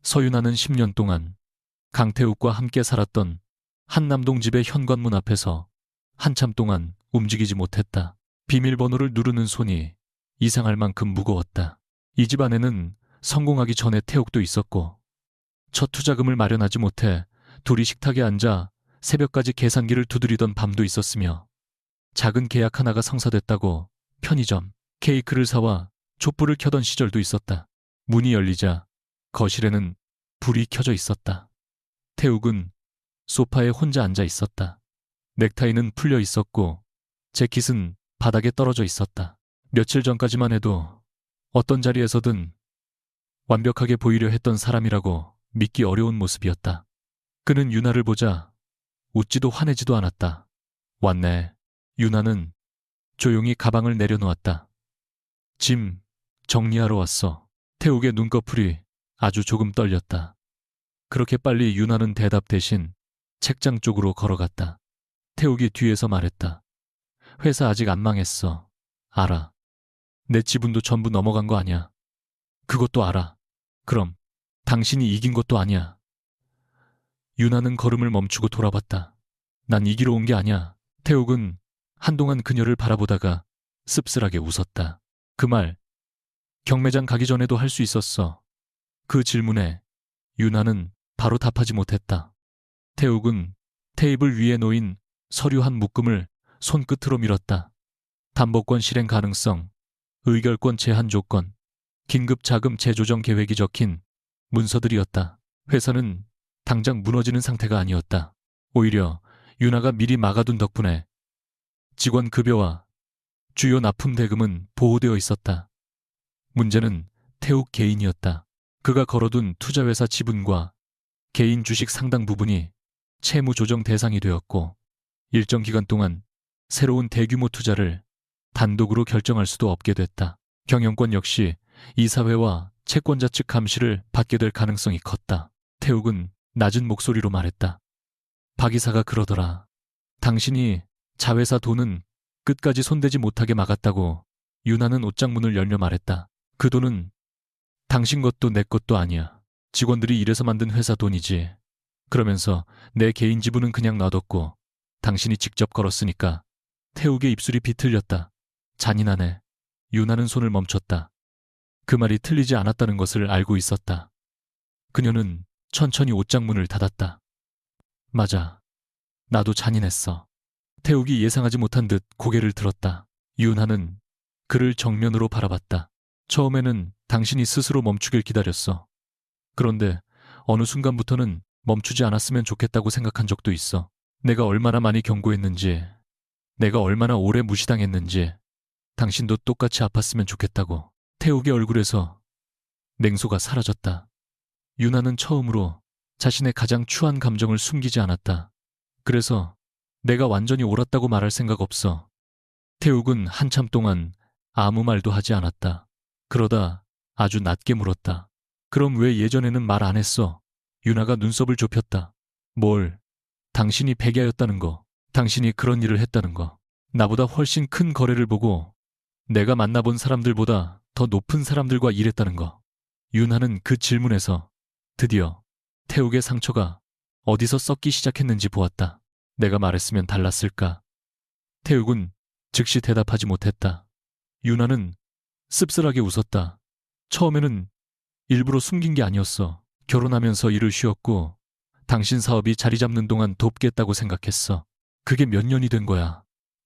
서윤아는 10년 동안 강태욱과 함께 살았던 한남동 집의 현관문 앞에서 한참 동안 움직이지 못했다. 비밀번호를 누르는 손이 이상할 만큼 무거웠다. 이 집 안에는 성공하기 전에 태욱도 있었고, 첫 투자금을 마련하지 못해 둘이 식탁에 앉아 새벽까지 계산기를 두드리던 밤도 있었으며, 작은 계약 하나가 성사됐다고 편의점, 케이크를 사와 촛불을 켜던 시절도 있었다. 문이 열리자 거실에는 불이 켜져 있었다. 태욱은 소파에 혼자 앉아 있었다. 넥타이는 풀려 있었고 재킷은 바닥에 떨어져 있었다. 며칠 전까지만 해도 어떤 자리에서든 완벽하게 보이려 했던 사람이라고 믿기 어려운 모습이었다. 그는 유나를 보자 웃지도 화내지도 않았다. 왔네. 유나는 조용히 가방을 내려놓았다. 짐 정리하러 왔어. 태욱의 눈꺼풀이 아주 조금 떨렸다. 그렇게 빨리 유나는 대답 대신 책장 쪽으로 걸어갔다. 태욱이 뒤에서 말했다. 회사 아직 안 망했어. 알아. 내 지분도 전부 넘어간 거 아니야. 그것도 알아. 그럼 당신이 이긴 것도 아니야. 유나는 걸음을 멈추고 돌아봤다. 난 이기러 온 게 아니야. 태욱은 한동안 그녀를 바라보다가 씁쓸하게 웃었다. 그 말 경매장 가기 전에도 할 수 있었어. 그 질문에 유나는 바로 답하지 못했다. 태욱은 테이블 위에 놓인 서류 한 묶음을 손끝으로 밀었다. 담보권 실행 가능성, 의결권 제한 조건, 긴급 자금 재조정 계획이 적힌 문서들이었다. 회사는 당장 무너지는 상태가 아니었다. 오히려 유나가 미리 막아둔 덕분에 직원 급여와 주요 납품 대금은 보호되어 있었다. 문제는 태욱 개인이었다. 그가 걸어둔 투자회사 지분과 개인 주식 상당 부분이 채무 조정 대상이 되었고, 일정 기간 동안 새로운 대규모 투자를 단독으로 결정할 수도 없게 됐다. 경영권 역시 이사회와 채권자 측 감시를 받게 될 가능성이 컸다. 태욱은 낮은 목소리로 말했다. 박 이사가 그러더라. 당신이 자회사 돈은 끝까지 손대지 못하게 막았다고. 유나는 옷장문을 열며 말했다. 그 돈은 당신 것도 내 것도 아니야. 직원들이 일해서 만든 회사 돈이지. 그러면서 내 개인 지분은 그냥 놔뒀고 당신이 직접 걸었으니까. 태욱의 입술이 비틀렸다. 잔인하네. 유나는 손을 멈췄다. 그 말이 틀리지 않았다는 것을 알고 있었다. 그녀는 천천히 옷장문을 닫았다. 맞아. 나도 잔인했어. 태욱이 예상하지 못한 듯 고개를 들었다. 유나는 그를 정면으로 바라봤다. 처음에는 당신이 스스로 멈추길 기다렸어. 그런데 어느 순간부터는 멈추지 않았으면 좋겠다고 생각한 적도 있어. 내가 얼마나 많이 경고했는지, 내가 얼마나 오래 무시당했는지, 당신도 똑같이 아팠으면 좋겠다고. 태욱의 얼굴에서 냉소가 사라졌다. 유나는 처음으로 자신의 가장 추한 감정을 숨기지 않았다. 그래서 내가 완전히 옳았다고 말할 생각 없어. 태욱은 한참 동안 아무 말도 하지 않았다. 그러다 아주 낮게 물었다. 그럼 왜 예전에는 말 안 했어? 유나가 눈썹을 좁혔다. 뭘? 당신이 백야였다는 거, 당신이 그런 일을 했다는 거, 나보다 훨씬 큰 거래를 보고 내가 만나본 사람들보다 더 높은 사람들과 일했다는 거. 유나는 그 질문에서 드디어 태욱의 상처가 어디서 썩기 시작했는지 보았다. 내가 말했으면 달랐을까? 태욱은 즉시 대답하지 못했다. 유나는 씁쓸하게 웃었다. 처음에는 일부러 숨긴 게 아니었어. 결혼하면서 일을 쉬었고 당신 사업이 자리 잡는 동안 돕겠다고 생각했어. 그게 몇 년이 된 거야.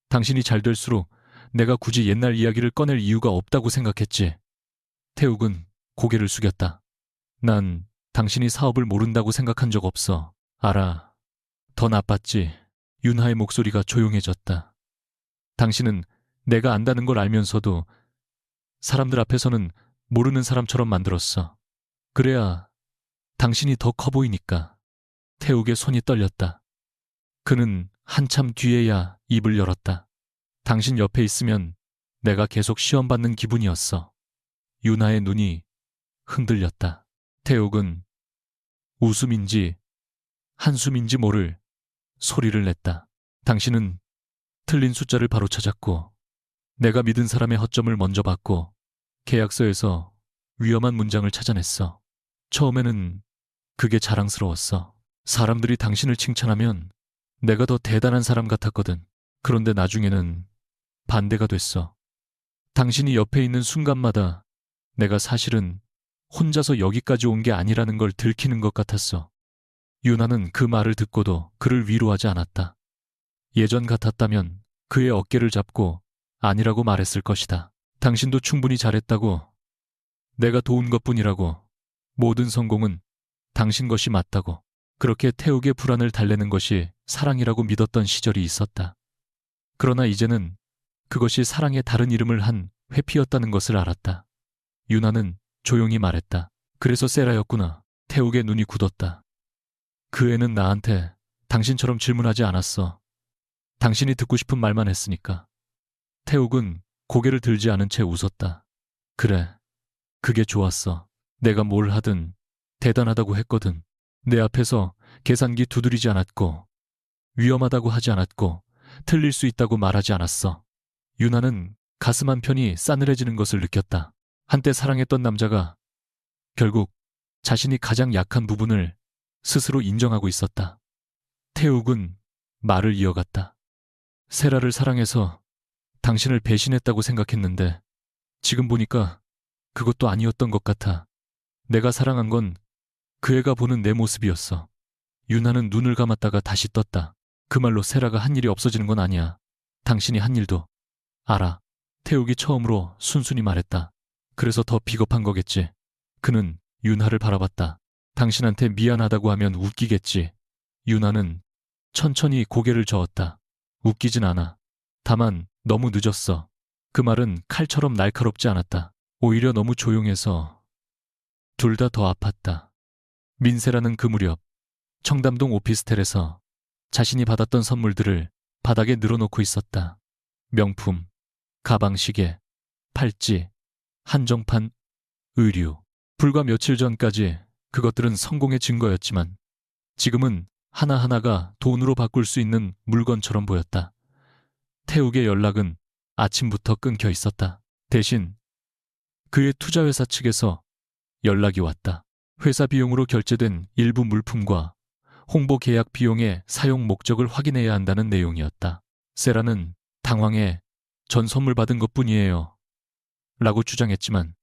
당신이 잘 될수록 내가 굳이 옛날 이야기를 꺼낼 이유가 없다고 생각했지. 태욱은 고개를 숙였다. 난 당신이 사업을 모른다고 생각한 적 없어. 알아. 더 나빴지. 윤하의 목소리가 조용해졌다. 당신은 내가 안다는 걸 알면서도 사람들 앞에서는 모르는 사람처럼 만들었어. 그래야 당신이 더 커 보이니까. 태욱의 손이 떨렸다. 그는 한참 뒤에야 입을 열었다. 당신 옆에 있으면 내가 계속 시험받는 기분이었어. 윤하의 눈이 흔들렸다. 태욱은 웃음인지 한숨인지 모를 소리를 냈다. 당신은 틀린 숫자를 바로 찾았고 내가 믿은 사람의 허점을 먼저 봤고 계약서에서 위험한 문장을 찾아냈어. 처음에는 그게 자랑스러웠어. 사람들이 당신을 칭찬하면 내가 더 대단한 사람 같았거든. 그런데 나중에는 반대가 됐어. 당신이 옆에 있는 순간마다 내가 사실은 혼자서 여기까지 온 게 아니라는 걸 들키는 것 같았어. 유나는 그 말을 듣고도 그를 위로하지 않았다. 예전 같았다면 그의 어깨를 잡고 아니라고 말했을 것이다. 당신도 충분히 잘했다고. 내가 도운 것뿐이라고. 모든 성공은 당신 것이 맞다고. 그렇게 태욱의 불안을 달래는 것이 사랑이라고 믿었던 시절이 있었다. 그러나 이제는 그것이 사랑의 다른 이름을 한 회피였다는 것을 알았다. 유나는 조용히 말했다. 그래서 세라였구나. 태욱의 눈이 굳었다. 그 애는 나한테 당신처럼 질문하지 않았어. 당신이 듣고 싶은 말만 했으니까. 태욱은 고개를 들지 않은 채 웃었다. 그래, 그게 좋았어. 내가 뭘 하든 대단하다고 했거든. 내 앞에서 계산기 두드리지 않았고 위험하다고 하지 않았고 틀릴 수 있다고 말하지 않았어. 유나는 가슴 한편이 싸늘해지는 것을 느꼈다. 한때 사랑했던 남자가 결국 자신이 가장 약한 부분을 스스로 인정하고 있었다. 태욱은 말을 이어갔다. 세라를 사랑해서 당신을 배신했다고 생각했는데 지금 보니까 그것도 아니었던 것 같아. 내가 사랑한 건 그 애가 보는 내 모습이었어. 유나는 눈을 감았다가 다시 떴다. 그 말로 세라가 한 일이 없어지는 건 아니야. 당신이 한 일도. 알아. 태욱이 처음으로 순순히 말했다. 그래서 더 비겁한 거겠지. 그는 윤하를 바라봤다. 당신한테 미안하다고 하면 웃기겠지. 윤하는 천천히 고개를 저었다. 웃기진 않아. 다만 너무 늦었어. 그 말은 칼처럼 날카롭지 않았다. 오히려 너무 조용해서 둘 다 더 아팠다. 민세라는 그 무렵 청담동 오피스텔에서 자신이 받았던 선물들을 바닥에 늘어놓고 있었다. 명품, 가방, 시계, 팔찌, 한정판, 의류. 불과 며칠 전까지 그것들은 성공의 증거였지만 지금은 하나하나가 돈으로 바꿀 수 있는 물건처럼 보였다. 태욱의 연락은 아침부터 끊겨 있었다. 대신 그의 투자회사 측에서 연락이 왔다. 회사 비용으로 결제된 일부 물품과 홍보 계약 비용의 사용 목적을 확인해야 한다는 내용이었다. 세라는 당황해 전 선물 받은 것뿐이에요. 라고 주장했지만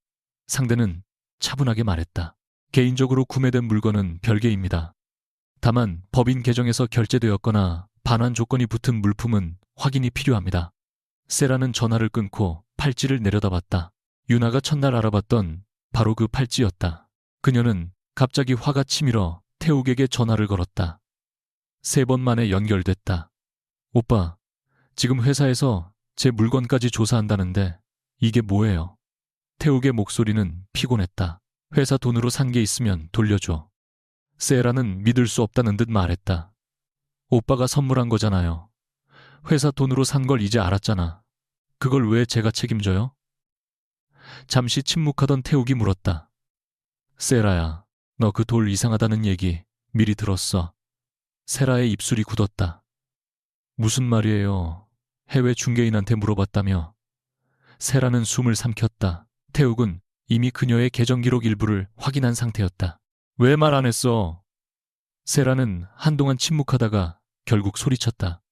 상대는 차분하게 말했다. 개인적으로 구매된 물건은 별개입니다. 다만 법인 계정에서 결제되었거나 반환 조건이 붙은 물품은 확인이 필요합니다. 세라는 전화를 끊고 팔찌를 내려다봤다. 유나가 첫날 알아봤던 바로 그 팔찌였다. 그녀는 갑자기 화가 치밀어 태욱에게 전화를 걸었다. 3번 만에 연결됐다. 오빠, 지금 회사에서 제 물건까지 조사한다는데 이게 뭐예요? 태욱의 목소리는 피곤했다. 회사 돈으로 산 게 있으면 돌려줘. 세라는 믿을 수 없다는 듯 말했다. 오빠가 선물한 거잖아요. 회사 돈으로 산 걸 이제 알았잖아. 그걸 왜 제가 책임져요? 잠시 침묵하던 태욱이 물었다. 세라야, 너 그 돌 이상하다는 얘기 미리 들었어. 세라의 입술이 굳었다. 무슨 말이에요? 해외 중개인한테 물어봤다며. 세라는 숨을 삼켰다. 태욱은 이미 그녀의 계정 기록 일부를 확인한 상태였다. 왜 말 안 했어? 세라는 한동안 침묵하다가 결국 소리쳤다.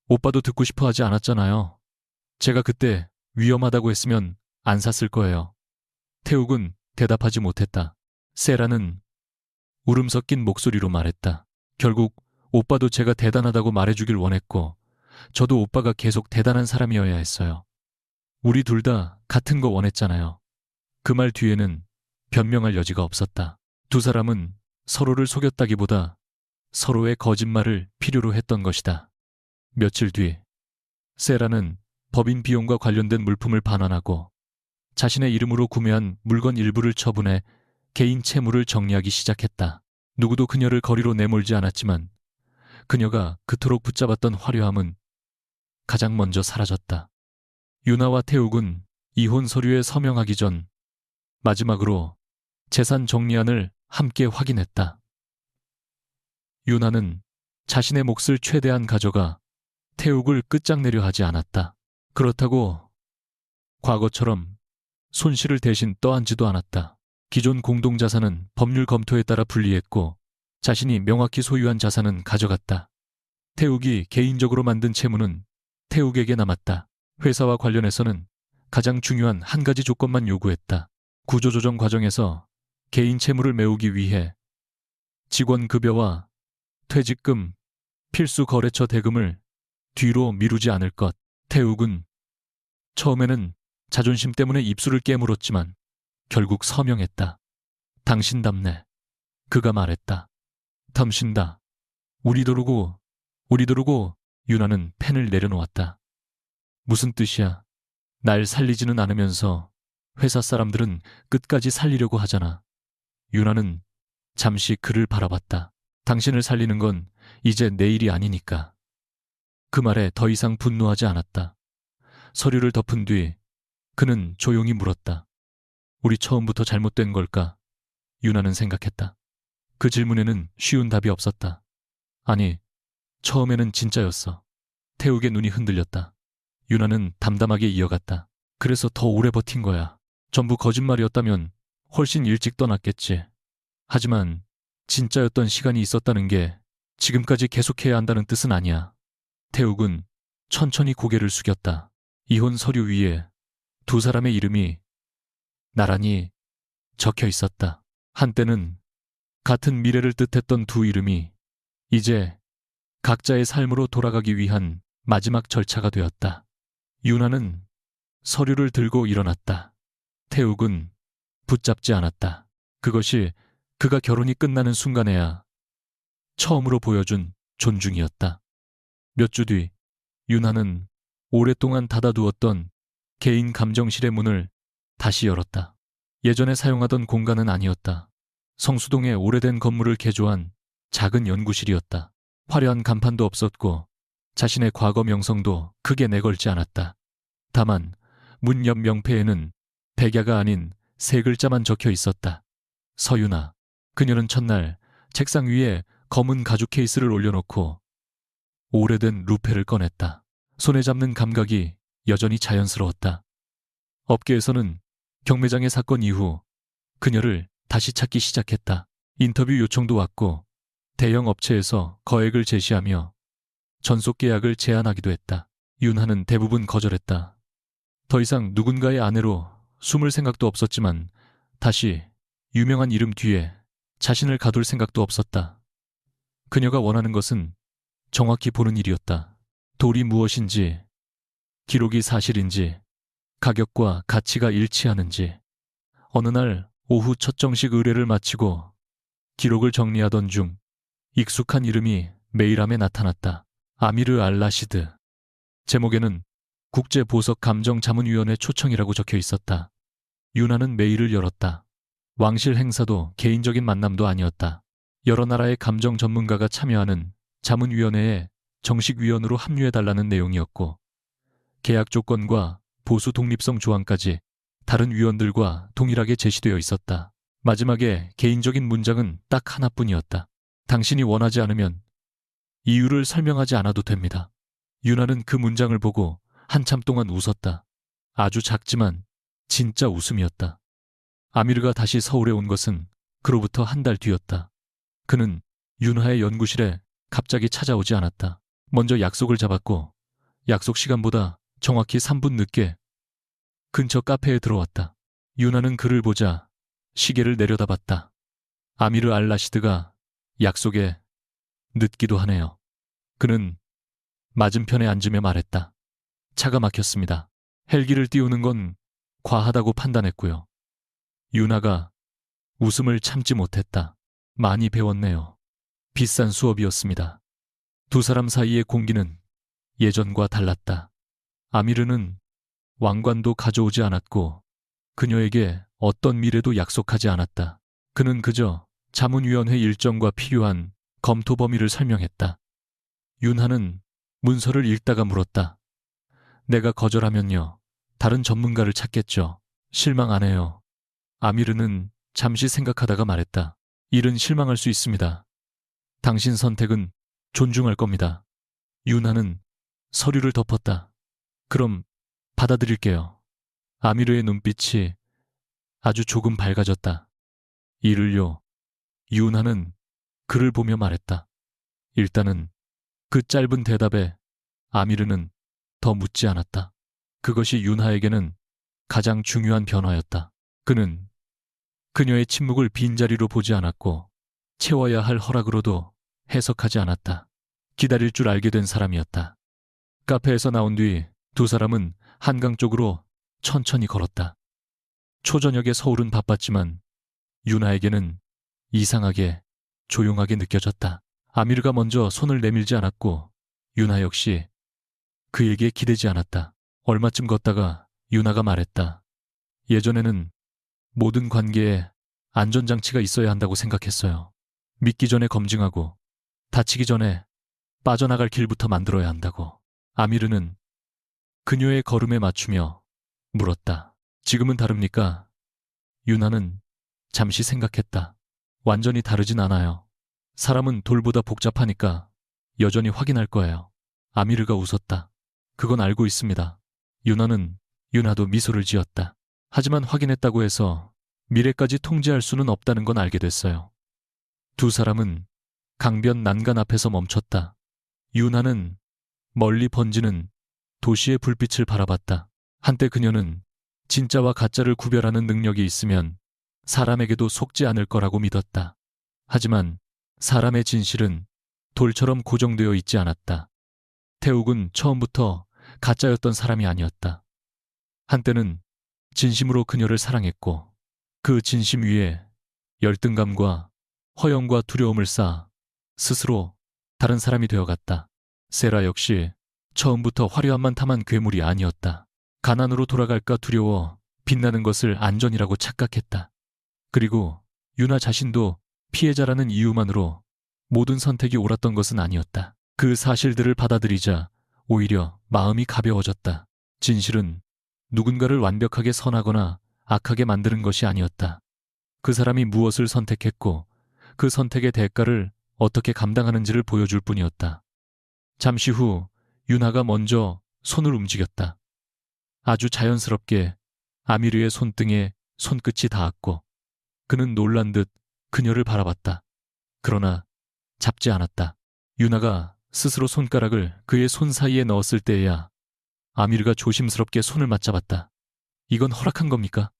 오빠도 듣고 싶어 하지 않았잖아요. 제가 그때 위험하다고 했으면 안 샀을 거예요. 태욱은 대답하지 못했다. 세라는 울음 섞인 목소리로 말했다. 결국 오빠도 제가 대단하다고 말해주길 원했고 저도 오빠가 계속 대단한 사람이어야 했어요. 우리 둘 다 같은 거 원했잖아요. 그 말 뒤에는 변명할 여지가 없었다. 두 사람은 서로를 속였다기보다 서로의 거짓말을 필요로 했던 것이다. 며칠 뒤 세라는 법인 비용과 관련된 물품을 반환하고 자신의 이름으로 구매한 물건 일부를 처분해 개인 채무를 정리하기 시작했다. 누구도 그녀를 거리로 내몰지 않았지만 그녀가 그토록 붙잡았던 화려함은 가장 먼저 사라졌다. 유나와 태욱은 이혼 서류에 서명하기 전 마지막으로 재산 정리안을 함께 확인했다. 유나는 자신의 몫을 최대한 가져가 태욱을 끝장내려 하지 않았다. 그렇다고 과거처럼 손실을 대신 떠안지도 않았다. 기존 공동자산은 법률 검토에 따라 분리했고 자신이 명확히 소유한 자산은 가져갔다. 태욱이 개인적으로 만든 채무는 태욱에게 남았다. 회사와 관련해서는 가장 중요한 한 가지 조건만 요구했다. 구조조정 과정에서 개인 채무를 메우기 위해 직원 급여와 퇴직금, 필수 거래처 대금을 뒤로 미루지 않을 것. 태욱은 처음에는 자존심 때문에 입술을 깨물었지만 결국 서명했다. 당신답네. 그가 말했다. 덤신다. 우리 도르고 유나는 펜을 내려놓았다. 무슨 뜻이야? 날 살리지는 않으면서 회사 사람들은 끝까지 살리려고 하잖아. 유나는 잠시 그를 바라봤다. 당신을 살리는 건 이제 내일이 아니니까. 그 말에 더 이상 분노하지 않았다. 서류를 덮은 뒤 그는 조용히 물었다. 우리 처음부터 잘못된 걸까? 유나는 생각했다. 그 질문에는 쉬운 답이 없었다. 아니, 처음에는 진짜였어. 태욱의 눈이 흔들렸다. 유나는 담담하게 이어갔다. 그래서 더 오래 버틴 거야. 전부 거짓말이었다면 훨씬 일찍 떠났겠지. 하지만 진짜였던 시간이 있었다는 게 지금까지 계속해야 한다는 뜻은 아니야. 태욱은 천천히 고개를 숙였다. 이혼 서류 위에 두 사람의 이름이 나란히 적혀 있었다. 한때는 같은 미래를 뜻했던 두 이름이 이제 각자의 삶으로 돌아가기 위한 마지막 절차가 되었다. 유나는 서류를 들고 일어났다. 태욱은 붙잡지 않았다. 그것이 그가 결혼이 끝나는 순간에야 처음으로 보여준 존중이었다. 몇 주 뒤 유나는 오랫동안 닫아두었던 개인 감정실의 문을 다시 열었다. 예전에 사용하던 공간은 아니었다. 성수동의 오래된 건물을 개조한 작은 연구실이었다. 화려한 간판도 없었고 자신의 과거 명성도 크게 내걸지 않았다. 다만 문 옆 명패에는 백야가 아닌 세 글자만 적혀 있었다. 서유나. 그녀는 첫날 책상 위에 검은 가죽 케이스를 올려놓고 오래된 루페를 꺼냈다. 손에 잡는 감각이 여전히 자연스러웠다. 업계에서는 경매장의 사건 이후 그녀를 다시 찾기 시작했다. 인터뷰 요청도 왔고 대형 업체에서 거액을 제시하며 전속 계약을 제안하기도 했다. 윤하는 대부분 거절했다. 더 이상 누군가의 아내로 숨을 생각도 없었지만 다시 유명한 이름 뒤에 자신을 가둘 생각도 없었다. 그녀가 원하는 것은 정확히 보는 일이었다. 돌이 무엇인지, 기록이 사실인지, 가격과 가치가 일치하는지. 어느 날 오후 첫 정식 의뢰를 마치고 기록을 정리하던 중 익숙한 이름이 메일함에 나타났다. 아미르 알-라시드. 제목에는 국제보석감정자문위원회 초청이라고 적혀 있었다. 윤하는 메일을 열었다. 왕실 행사도 개인적인 만남도 아니었다. 여러 나라의 감정 전문가가 참여하는 자문위원회에 정식 위원으로 합류해달라는 내용이었고 계약 조건과 보수 독립성 조항까지 다른 위원들과 동일하게 제시되어 있었다. 마지막에 개인적인 문장은 딱 하나뿐이었다. 당신이 원하지 않으면 이유를 설명하지 않아도 됩니다. 윤하는 그 문장을 보고 한참 동안 웃었다. 아주 작지만 진짜 웃음이었다. 아미르가 다시 서울에 온 것은 그로부터 한 달 뒤였다. 그는 윤하의 연구실에 갑자기 찾아오지 않았다. 먼저 약속을 잡았고 약속 시간보다 정확히 3분 늦게 근처 카페에 들어왔다. 윤하는 그를 보자 시계를 내려다봤다. 아미르 알-라시드가 약속에 늦기도 하네요. 그는 맞은편에 앉으며 말했다. 차가 막혔습니다. 헬기를 띄우는 건 과하다고 판단했고요. 유나가 웃음을 참지 못했다. 많이 배웠네요. 비싼 수업이었습니다. 두 사람 사이의 공기는 예전과 달랐다. 아미르는 왕관도 가져오지 않았고 그녀에게 어떤 미래도 약속하지 않았다. 그는 그저 자문위원회 일정과 필요한 검토 범위를 설명했다. 윤하는 문서를 읽다가 물었다. 내가 거절하면요. 다른 전문가를 찾겠죠. 실망 안 해요. 아미르는 잠시 생각하다가 말했다. 일은 실망할 수 있습니다. 당신 선택은 존중할 겁니다. 윤하는 서류를 덮었다. 그럼 받아들일게요. 아미르의 눈빛이 아주 조금 밝아졌다. 일을요. 윤하는 그를 보며 말했다. 일단은 그 짧은 대답에 아미르는 더 묻지 않았다. 그것이 윤하에게는 가장 중요한 변화였다. 그는 그녀의 침묵을 빈자리로 보지 않았고 채워야 할 허락으로도 해석하지 않았다. 기다릴 줄 알게 된 사람이었다. 카페에서 나온 뒤 두 사람은 한강 쪽으로 천천히 걸었다. 초저녁의 서울은 바빴지만 윤하에게는 이상하게 조용하게 느껴졌다. 아미르가 먼저 손을 내밀지 않았고 윤하 역시 그에게 기대지 않았다. 얼마쯤 걷다가 윤하가 말했다. 예전에는 모든 관계에 안전장치가 있어야 한다고 생각했어요. 믿기 전에 검증하고 다치기 전에 빠져나갈 길부터 만들어야 한다고. 아미르는 그녀의 걸음에 맞추며 물었다. 지금은 다릅니까? 윤하는 잠시 생각했다. 완전히 다르진 않아요. 사람은 돌보다 복잡하니까 여전히 확인할 거예요. 아미르가 웃었다. 그건 알고 있습니다. 윤하도 미소를 지었다. 하지만 확인했다고 해서 미래까지 통제할 수는 없다는 건 알게 됐어요. 두 사람은 강변 난간 앞에서 멈췄다. 윤하는 멀리 번지는 도시의 불빛을 바라봤다. 한때 그녀는 진짜와 가짜를 구별하는 능력이 있으면 사람에게도 속지 않을 거라고 믿었다. 하지만 사람의 진실은 돌처럼 고정되어 있지 않았다. 태욱은 처음부터 가짜였던 사람이 아니었다. 한때는 진심으로 그녀를 사랑했고 그 진심 위에 열등감과 허영과 두려움을 쌓아 스스로 다른 사람이 되어갔다. 세라 역시 처음부터 화려함만 탐한 괴물이 아니었다. 가난으로 돌아갈까 두려워 빛나는 것을 안전이라고 착각했다. 그리고 윤하 자신도 피해자라는 이유만으로 모든 선택이 옳았던 것은 아니었다. 그 사실들을 받아들이자 오히려 마음이 가벼워졌다. 진실은 누군가를 완벽하게 선하거나 악하게 만드는 것이 아니었다. 그 사람이 무엇을 선택했고 그 선택의 대가를 어떻게 감당하는지를 보여줄 뿐이었다. 잠시 후 윤하가 먼저 손을 움직였다. 아주 자연스럽게 아미르의 손등에 손끝이 닿았고 그는 놀란 듯 그녀를 바라봤다. 그러나 잡지 않았다. 윤하가 스스로 손가락을 그의 손 사이에 넣었을 때에야 아미르가 조심스럽게 손을 맞잡았다. 이건 허락한 겁니까?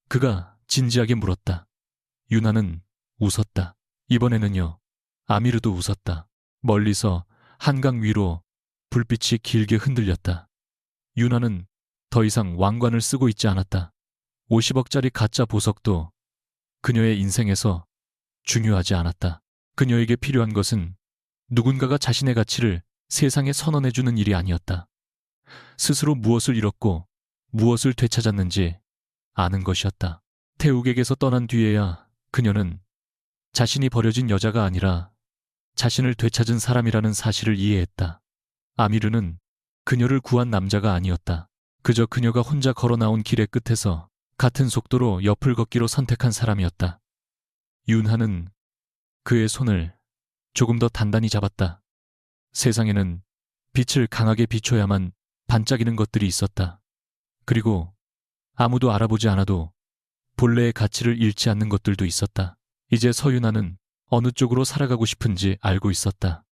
그가 진지하게 물었다. 윤하는 웃었다. 이번에는요. 아미르도 웃었다. 멀리서 한강 위로 불빛이 길게 흔들렸다. 윤하는 더 이상 왕관을 쓰고 있지 않았다. 50억짜리 가짜 보석도 그녀의 인생에서 중요하지 않았다. 그녀에게 필요한 것은 누군가가 자신의 가치를 세상에 선언해주는 일이 아니었다. 스스로 무엇을 잃었고 무엇을 되찾았는지 아는 것이었다. 태욱에게서 떠난 뒤에야 그녀는 자신이 버려진 여자가 아니라 자신을 되찾은 사람이라는 사실을 이해했다. 아미르는 그녀를 구한 남자가 아니었다. 그저 그녀가 혼자 걸어 나온 길의 끝에서 같은 속도로 옆을 걷기로 선택한 사람이었다. 윤하는 그의 손을 조금 더 단단히 잡았다. 세상에는 빛을 강하게 비춰야만 반짝이는 것들이 있었다. 그리고 아무도 알아보지 않아도 본래의 가치를 잃지 않는 것들도 있었다. 이제 서윤아는 어느 쪽으로 살아가고 싶은지 알고 있었다.